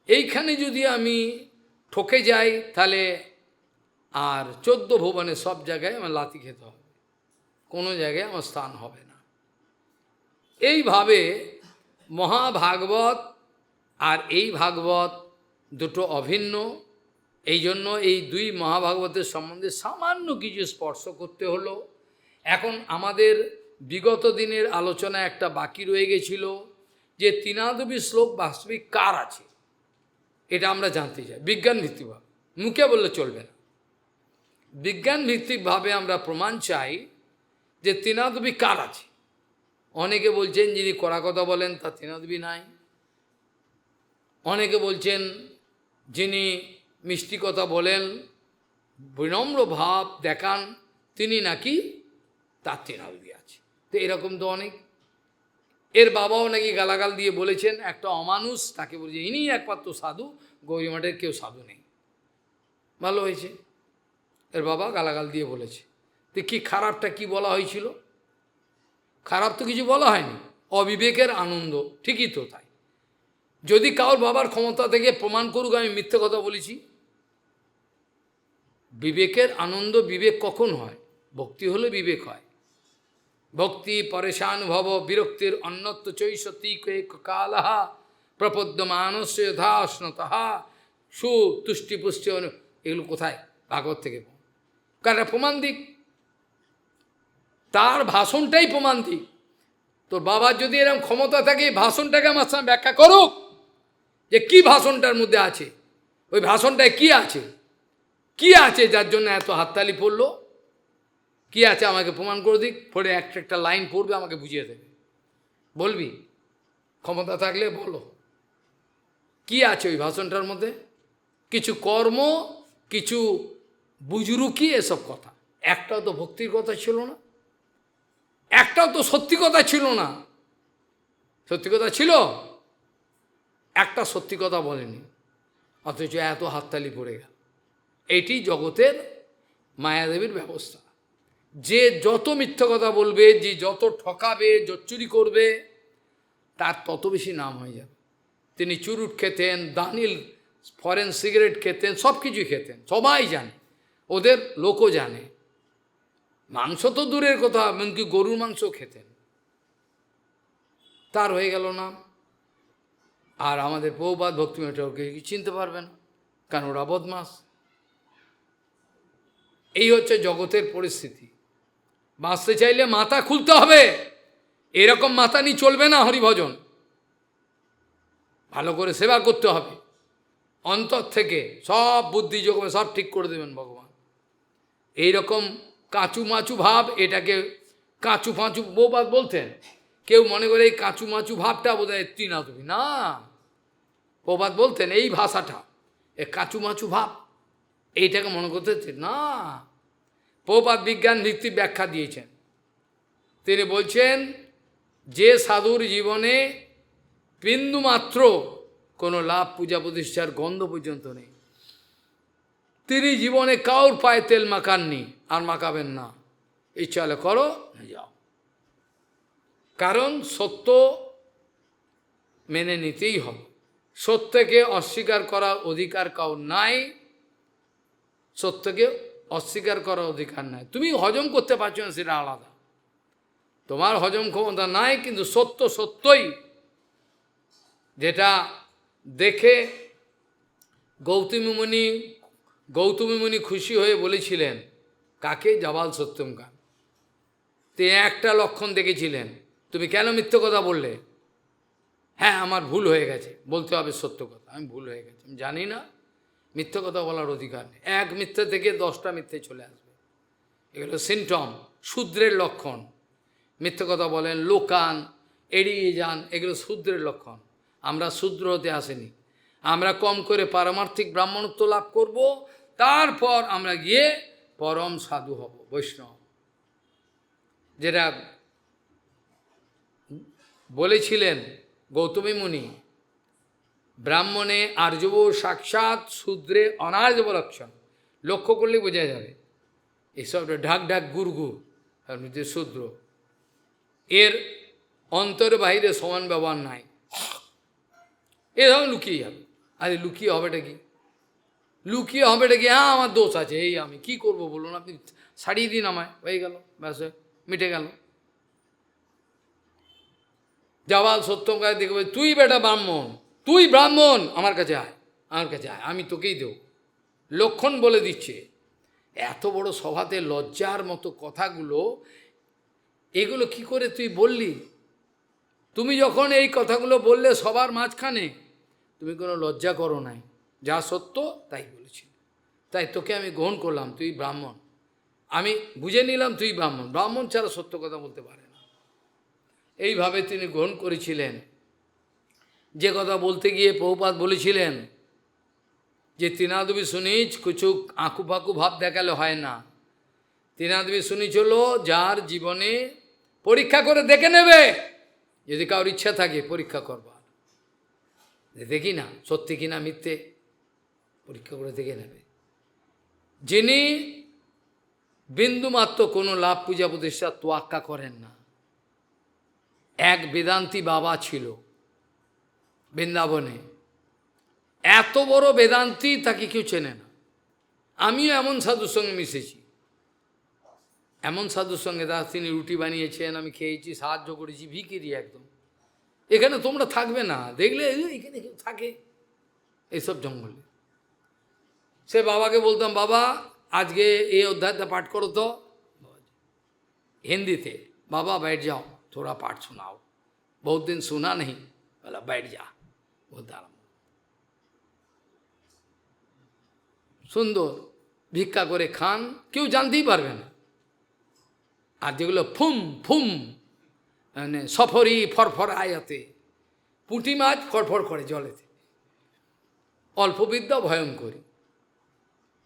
এইখানে যদি আমি ঠকে যাই, তাহলে আর 14 ভুবনে সব জায়গায় আমার লাথি খেতে হবে, কোনো জায়গায় আমার স্থান হবে না। এইভাবে মহাভাগবত আর এই ভাগবত দুটো অভিন্ন। এই জন্য এই দুই মহাভাগবতের সম্বন্ধে সামান্য কিছু স্পর্শ করতে হলো। এখন আমাদের বিগত দিনের আলোচনা একটা বাকি রয়ে গেছিল, যে তিনাদবী শ্লোক বাস্তবিক কার আছে, এটা আমরা জানতে চাই বিজ্ঞান ভিত্তিকভাবে, মুখে বললে চলবে না। বিজ্ঞান ভিত্তিকভাবে আমরা প্রমাণ চাই যে তিনাদবী কার আছে। অনেকে বলছেন যিনি কড়া কথা বলেন তা তিনাদবী নাই, অনেকে বলছেন যিনি মিষ্টি কথা বলেন, বিনম্র ভাব দেখান, তিনি নাকি তার তিনাদবী আছে। তো এরকম তো অনেক। এর বাবাও নাকি গালাগাল দিয়ে বলেছেন, একটা অমানুষ তাকে বলছে ইনি একমাত্র সাধু, গৌরীমঠের কেউ সাধু নেই। ভালো হয়েছে, এর বাবা গালাগাল দিয়ে বলেছে। তো কি খারাপটা কি বলা হয়েছিল? খারাপ তো কিছু বলা হয়নি, অবিবেকের আনন্দ, ঠিকই তো তাই। যদি কারোর বাবার ক্ষমতা থেকে প্রমাণ করুক আমি মিথ্যে কথা বলেছি, বিবেকের আনন্দ, বিবেক কখন হয়? ভক্তি হলে বিবেক হয়। ভক্তি পরেশান ভব বিরক্তির অন্যত্ব চৈষতি কালহা প্রপদ্যমানস্য যথাশ্নতঃ সুতুষ্টি পুষ্টি, এগুলো কোথায়? ভাগবত থেকে। কারণ প্রমাণ দিক, তার ভাষণটাই প্রমাণ দিক। তোর বাবার যদি এরকম ক্ষমতা থাকে, ভাষণটাকে আমার সামনে ব্যাখ্যা করুক, যে কি ভাষণটার মধ্যে আছে, ওই ভাষণটায় কি আছে, কি আছে যার জন্য এত হাততালি পড়লো, কি আছে আমাকে প্রমাণ করে দিক, পড়ে একটা একটা লাইন পড়বে আমাকে বুঝিয়ে দেবে, বলবি, ক্ষমতা থাকলে বলো কি আছে ওই ভাষণটার মধ্যে। কিছু কর্ম, কিছু বুজুরুকি, এসব কথা, একটাও তো ভক্তির কথা ছিল না, একটাও তো সত্যি কথা ছিল না। সত্যি কথা ছিল, একটা সত্যি কথা বলেনি, অথচ এত হাততালি পড়ে গেল। এইটি জগতের মায়াদেবীর ব্যবস্থা। যে যত মিথ্যা কথা বলবে, যে যত ঠকাবে, জচ্চুরি করবে, তার তত বেশি নাম হয়ে যাবে। তিনি চুরুট খেতেন, দানিল ফরেন সিগারেট খেতেন, সব কিছুই খেতেন, সবাই জানে, ওদের লোকও জানে। মাংস তো দূরের কথা, এমনকি গরুর মাংস খেতেন, তার হয়ে গেল নাম। আর আমাদের প্রভুপাদ ভক্তিময় ঠাকুরকে কি চিনতে পারবে না, কারণ ওরা বদমাস। এই হচ্ছে জগতের পরিস্থিতি। বাঁচতে চাইলে মাথা খুলতে হবে, এরকম মাথা নিয়ে চলবে না হরিভজন। ভালো করে সেবা করতে হবে, অন্তর থেকে সব বুদ্ধি যোগ সব ঠিক করে দেবেন ভগবান। এইরকম কাঁচু মাচু ভাব, এটাকে কাঁচু ফাঁচু বহুবার বলতেন, কেউ মনে করে এই কাঁচু মাচু ভাবটা বোধ হয় তুই না তুমি না, প্রবাদ বলতেন এই ভাষাটা, এ কাঁচু মাচু ভাব, এইটাকে মনে করতে না। প্রবাদ বিজ্ঞান ভিত্তিক ব্যাখ্যা দিয়েছেন। তিনি বলছেন যে সাধুর জীবনে বিন্দু মাত্র কোনো লাভ পূজা প্রতিষ্ঠার গন্ধ পর্যন্ত নেই, তিনি জীবনে কাউর পায়ে তেল মাখাননি, আর মাখাবেন না। ইচ্ছা হলে করো, যাও। কারণ সত্য মেনে নিতেই হবে, সত্যকে অস্বীকার করার অধিকার কাউর নাই, সত্যকে অস্বীকার করার অধিকার নাই। তুমি হজম করতে পারছো না সেটা আলাদা, তোমার হজম ক্ষমতা নাই, কিন্তু সত্য সত্যই। যেটা দেখে গৌতমী মুনি খুশি হয়ে বলেছিলেন, কাকে? জাবাল সত্যম খান। তিনি একটা লক্ষণ দেখেছিলেন, তুমি কেন মিথ্যে কথা বললে? হ্যাঁ আমার ভুল হয়ে গেছে, বলতে হবে সত্য কথা, আমি ভুল হয়ে গেছে, আমি জানি না, মিথ্যে কথা বলার অধিকার নেই। এক মিথ্যে থেকে 10টা মিথ্যে চলে আসবে, এগুলো সিমটম, শূদ্রের লক্ষণ। মিথ্যে কথা বলেন, লোকান, এড়িয়ে যান, এগুলো শূদ্রের লক্ষণ। আমরা শূদ্র হতে আসেনি, আমরা কম করে পারমার্থিক ব্রাহ্মণত্ব লাভ করব, তারপর আমরা গিয়ে পরম সাধু হব, বৈষ্ণব। যেটা বলেছিলেন গৌতমী মুনি, ব্রাহ্মণে আর্যব সাক্ষাৎ, শূদ্রে অনার্যব লক্ষণ। লক্ষ্য করলে বোঝা যাবে এসব ঢাক ঢাক গুড় গুড়, তার মধ্যে শূদ্র, এর অন্তর বাহিরে সমান ব্যবহার নাই, এরকম লুকিয়ে যাবে। আরে লুকিয়ে হবেটা কি? লুকিয়ে হবেটা কি? হ্যাঁ আমার দোষ আছে, এই আমি কি করব বলুন, আপনি ছাড়িয়ে দিন আমায়, হয়ে গেল, ব্যাস মিটে গেল। জাবাল সত্যম কাছে দেখবে, তুই বেটা ব্রাহ্মণ, তুই ব্রাহ্মণ, আমার কাছে আয়, আমার কাছে আয়, আমি তোকেই দেব। লক্ষণ বলে দিচ্ছে। এত বড় সভাতে লজ্জার মতো কথাগুলো, এগুলো কি করে তুই বললি? তুমি যখন এই কথাগুলো বললে সবার মাঝখানে, তুমি কোনো লজ্জা করো নাই, যা সত্য তাই বলেছি, তাই তোকে আমি গ্রহণ করলাম, তুই ব্রাহ্মণ, আমি বুঝে নিলাম তুই ব্রাহ্মণ, ব্রাহ্মণ ছাড়া সত্য কথা বলতে পারে না। এইভাবে তিনি গ্রহণ করেছিলেন। যে কথা বলতে গিয়ে প্রভুপাদ বলেছিলেন যে তৃণাদবি শুনিচ, কিছু আঁকু ফাঁকু ভাব দেখালে হয় না। তৃণাদবি শুনিচ হলো যার জীবনে পরীক্ষা করে দেখে নেবে, যদি কারোর ইচ্ছা থাকে পরীক্ষা করবার, দেখি না সত্যি কিনা মিথ্যে, পরীক্ষা করে দেখে নেবে। যিনি বিন্দুমাত্র কোনো লাভ পূজা প্রতিষ্ঠা তোয়াক্কা করেন না। এক বেদান্তি বাবা ছিল বৃন্দাবনে, এত বড় বেদান্তি, তাকে কেউ চেনে না। আমিও এমন সাধুর সঙ্গে মিশেছি, এমন সাধুর সঙ্গে, তিনি রুটি বানিয়েছেন, আমি খেয়েছি, সাহায্য করেছি, ভিখিরি একদম। এখানে তোমরা থাকবে না, দেখলে এখানে কেউ থাকে এইসব জঙ্গলে। সে বাবাকে বলতাম, বাবা আজকে এই অধ্যায়টা পাঠ করো তো হিন্দিতে। বাবা बैठ जाओ, थोड़ा पाठ सुनाओ, बहुत दिन सुना नहीं, बोला बैठ जा, बहुत आराम। সুন্দর ভিক্ষা করে খান, কেউ জানতেই পারবে না। আর যেগুলো ফুম ফুম মানে সফরি ফরফর আয়াতে, পুঁটি মাছ ফরফর করে জলেতে, অল্প বিদ্যা ভয়ঙ্করী।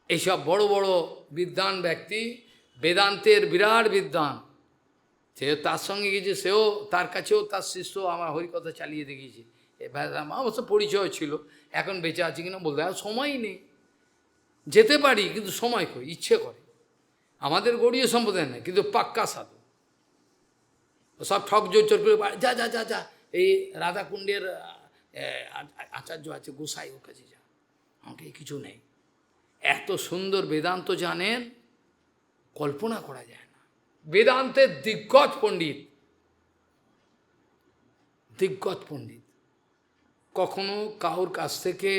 এইসব বড় বড় বিদ্বান ব্যক্তি, বেদান্তের বিরাট বিদ্বান, সে তার সঙ্গে গেছে, সেও তার কাছেও তার শিষ্য আমার হরিকথা চালিয়ে দেখিয়েছে। এবার আমার অবশ্য পরিচয় ছিল, এখন বেঁচে আছে কিনা বলতে আর সময়ই নেই। যেতে পারি কিন্তু সময় করি, ইচ্ছে করে। আমাদের গৌড়ীয় সম্প্রদায় নেই, কিন্তু পাক্কা সাধু, সব ঠক জোর করে যা যা যা যা, এই রাধাকুণ্ডের আচার্য আছে গোসাই, ওর কাছে যা, আমাকে কিছু নেই। এত সুন্দর বেদান্ত জানেন, কল্পনা করা যায় না। বেদান্তের দিগ্গজ পণ্ডিত, দিগ্গজ পণ্ডিত, কখনো কাউর কাছ থেকে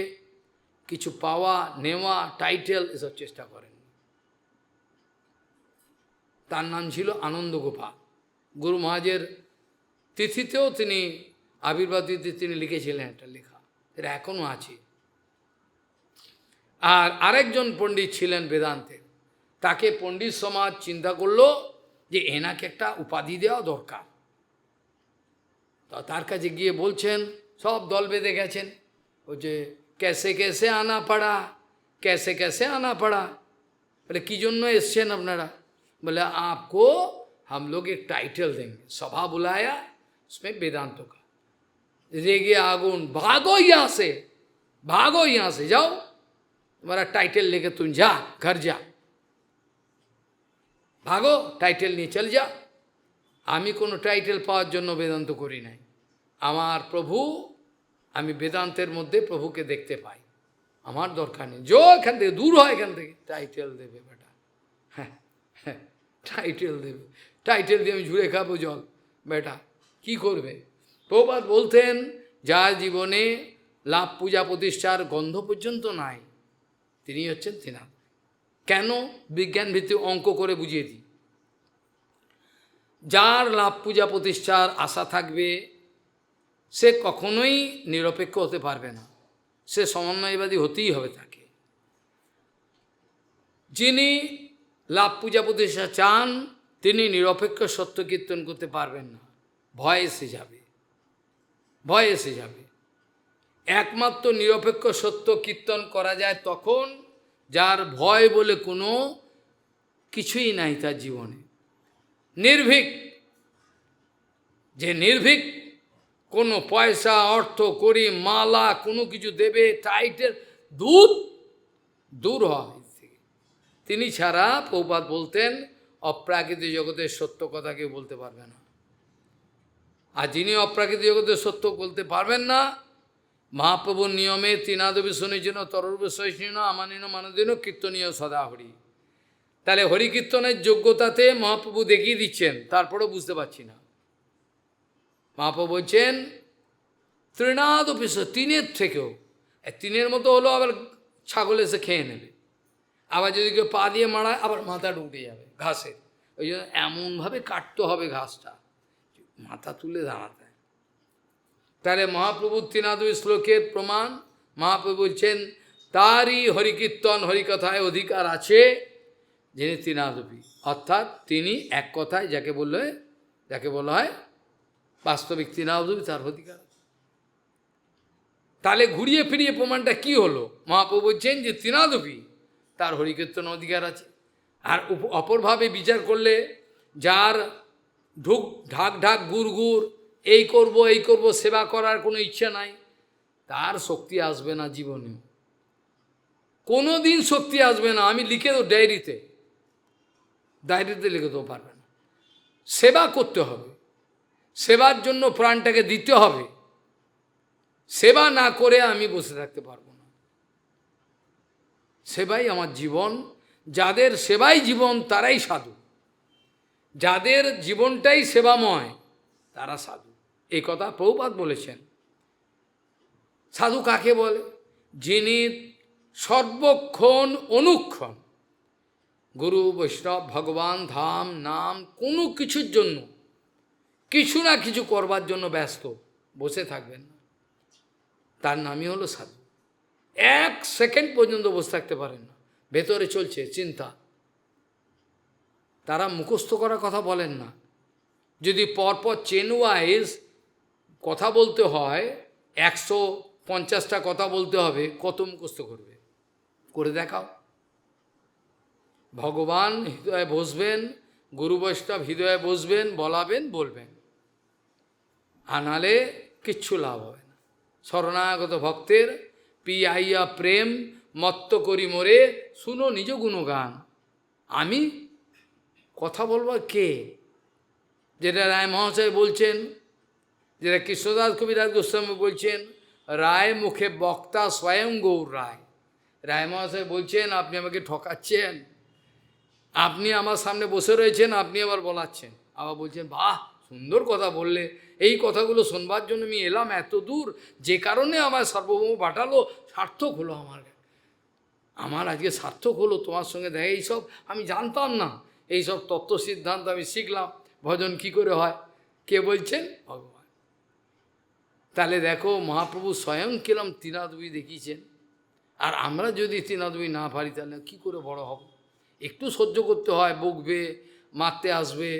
কিছু পাওয়া নেওয়া, টাইটেল এসব চেষ্টা করেন। তার নাম ছিল আনন্দ গোপাল। গুরু মহারাজের তিথিতেও তিনি, আবির্ভাব তিথিতে তিনি লিখেছিলেন একটা লেখা, এটা এখনও আছে। আর আরেকজন পণ্ডিত ছিলেন বেদান্তের, তাকে পণ্ডিত সমাজ চিন্তা করলো যে এনাকে একটা উপাধি দেওয়া দরকার। তো তার কাছে গিয়ে বলছেন, সব দল বেঁধে গেছেন, ও যে कैसे कैसे आना पड़ा, कैसे कैसे आना पड़ा। बोले कि जन्य एसছেন আপনারা? बोले आपको हम लोग एक टाइटल देंगे। सभा बुलाया, उसमें वेदांतों का। रेगे आगुन, भागो यहाँ से, भागो यहाँ से, जाओ, तुम्हारा टाइटल लेके तुम जा, घर जा, भागो, टाइटल নিয়ে চল যা। আমি কোনো টাইটেল পাওয়ার জন্য বেদান্ত করি নাই। আমার প্রভু, আমি বেদান্তের মধ্যে প্রভুকে দেখতে পাই, আমার দরকার নেই। যো এখান থেকে, দূর হয় এখান থেকে। টাইটেল দেবে বেটা, হ্যাঁ হ্যাঁ, টাইটেল দেবে, টাইটেল দিয়ে আমি ঝুড়ে খাবো জল, বেটা কি করবে? প্রভুপাদ বলতেন, যার জীবনে লাভ পূজা প্রতিষ্ঠার গন্ধ পর্যন্ত নাই, তিনি হচ্ছেন ত্রিনাথ। কেন? বিজ্ঞান ভিত্তিক অঙ্ক করে বুঝিয়ে দিই। যার লাভ পূজা প্রতিষ্ঠার আশা থাকবে, সে কখনোই নিরপেক্ষ হতে পারবে না, সে সমন্বয়বাদী হতেই হবে তাকে। যিনি লাভ পূজা প্রতিষ্ঠা চান, তিনি নিরপেক্ষ সত্য কীর্তন করতে পারবেন না, ভয় এসে যাবে, ভয় এসে যাবে। একমাত্র নিরপেক্ষ সত্য কীর্তন করা যায় তখন, যার ভয় বলে কোনো কিছুই নাই তার জীবনে। নির্ভীক, যে নির্ভীক, কোনো পয়সা অর্থ করি মালা কোনো কিছু দেবে, টাইটেল দূর দূর হয় থেকে, তিনি ছাড়া প্রভুপাদ বলতেন অপ্রাকৃতিক জগতের সত্য কথা কেউ বলতে পারবে না। আর যিনি অপ্রাকৃতিক জগতের সত্য বলতে পারবেন না, মহাপ্রভুর নিয়মে তৃণাদবি শুনেছেন তরুর বিষয়সীন আমানীন মানদিন কীর্তনীয় সদা হরি। তাহলে হরি কীর্তনের যোগ্যতাতে মহাপ্রভু দেখিয়ে দিচ্ছেন, তারপরেও বুঝতে পারছি না। মহাপ্রভু বলছেন তৃণাদপি, তিনের থেকেও, তিনের মতো হলো আবার ছাগল এসে খেয়ে নেবে, আবার যদি কেউ পা দিয়ে মারায় আবার মাথাটা উঠে যাবে ঘাসের। ওই জন্য এমনভাবে কাটতে হবে ঘাসটা, মাথা তুলে দাঁড়াতে। তাহলে মহাপ্রভুর তৃণাদপি শ্লোকের প্রমাণ, মহাপ্রভু বলছেন তারই হরিকীর্তন হরিকথায় অধিকার আছে, যিনি তৃণাদপি, অর্থাৎ তিনি এক কথায় যাকে বলা হয় বাস্তবিক তৃণাদপি, তার অধিকার। তাহলে ঘুরিয়ে ফিরিয়ে প্রমাণটা কি হলো? মহাপ্রভু বলছেন যে তৃণাদপি, তার হরিকীর্তন অধিকার আছে। আর অপরভাবে বিচার করলে, যার ঢাক ঢাক গুড় গুড়, এই করব সেবা করার কোনো ইচ্ছা নাই, তার শক্তি আসবে না জীবনে, কোনো দিন শক্তি আসবে না। আমি লিখে দেবো ডায়েরিতে লিখে দেবো, পারবে না। সেবা করতে হবে, সেবার জন্য প্রাণটাকে দিতে হবে। সেবা না করে আমি বসে থাকতে পারবো না। সেবাই আমার জীবন, যাদের সেবাই জীবন তারাই সাধু, যাদের জীবনটাই সেবাময় তারা সাধু। এই কথা প্রভুপাদ বলেছেন। সাধু কাকে বলে? যিনি সর্বক্ষণ অনুক্ষণ গুরু বৈষ্ণব ভগবান ধাম নাম কোনো কিছুর জন্য, কিছু না কিছু করবার জন্য ব্যস্ত, বসে থাকবেন না, তার নামই হলো সাধু। এক সেকেন্ড পর্যন্ত বসে থাকতে পারেন না, ভেতরে চলছে চিন্তা। তারা মুখস্থ করার কথা বলেন না। যদি পরপর চেন ওয়াইজ কথা বলতে হয়, 150টা কথা বলতে হবে, কত মুখস্থ করবে? করে দেখাও। ভগবান হৃদয়ে বসবেন, গুরু বৈষ্ণব হৃদয়ে বসবেন, বলাবেন, বলবেন, আনালে কিচ্ছু লাভ হবে না। শরণাগত ভক্তের পিয়াইয়া প্রেম মত্ত করি মোরে, শুনো নিজ গুণগান। আমি কথা বলবার কে? যেটা রায় মহাশয় বলছেন, যেটা কৃষ্ণদাস কবিরাজ গোস্বামী বলছেন, রায় মুখে বক্তা স্বয়ং গৌর রায়। রায় মহাশয় বলছেন, আপনি আমাকে ঠকাচ্ছেন, আপনি আমার সামনে বসে রয়েছেন, আপনি আবার বলাচ্ছেন। আবার বলছেন, বাহ সুন্দর কথা বললে, এই কথাগুলো শোনবার জন্য আমি এলাম এত দূর, যে কারণে আমার সার্বভৌম পাঠালো, সার্থক হলো আমার আজকে সার্থক হলো তোমার সঙ্গে দেখা। এইসব আমি জানতাম না, এইসব তত্ত্ব সিদ্ধান্ত আমি শিখলাম। ভজন কি করে হয়, কে বলছেন? ভগবান। তাহলে দেখো মহাপ্রভু স্বয়ং কিরম তৃণাদ্বৈ দেখিয়েছেন। আর আমরা যদি তৃণাদ্বৈ না পারি তাহলে কি করে বড় হব? একটু সহ্য করতে হয়, বকবে, মারতে আসবে।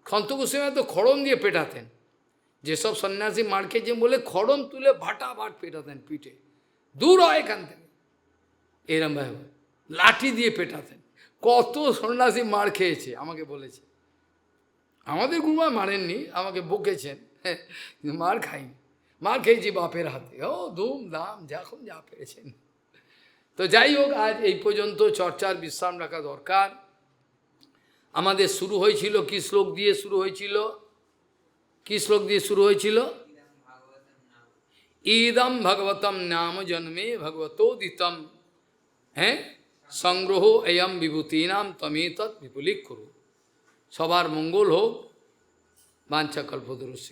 সন্ত গোস্বামী তো খড়ম দিয়ে পেটাতেন। যেসব সন্ন্যাসী মার খেয়েছেন বলে খড়ম তুলে ভাটা ভাট পেটাতেন পিঠে, দূর হয় এখান থেকে, এরম ভাবে লাঠি দিয়ে পেটাতেন। কত সন্ন্যাসী মার খেয়েছে আমাকে বলেছে। আমাদের গুরুমা মারেননি, আমাকে বকেছেন, মার খাইনি। মার খেয়েছি বাপের হাতে, ও ধুম ধাম যখন যা পেরেছেন। তো যাই হোক, আজ এই পর্যন্ত চর্চার বিশ্রাম রাখা দরকার। আমাদের শুরু হয়েছিল কি শ্লোক দিয়ে শুরু হয়েছিল? কি শ্লোক দিয়ে শুরু হয়েছিল? ইদম ভগবতম নাম জন্মে ভগবতোদিতম, হ্যাঁ, সংগ্রহ এয়ম বিভূতি নাম তমেতৎ বিপুলিক করু। সবার মঙ্গল হোক। বাঞ্ছা কল্পতরুস্য।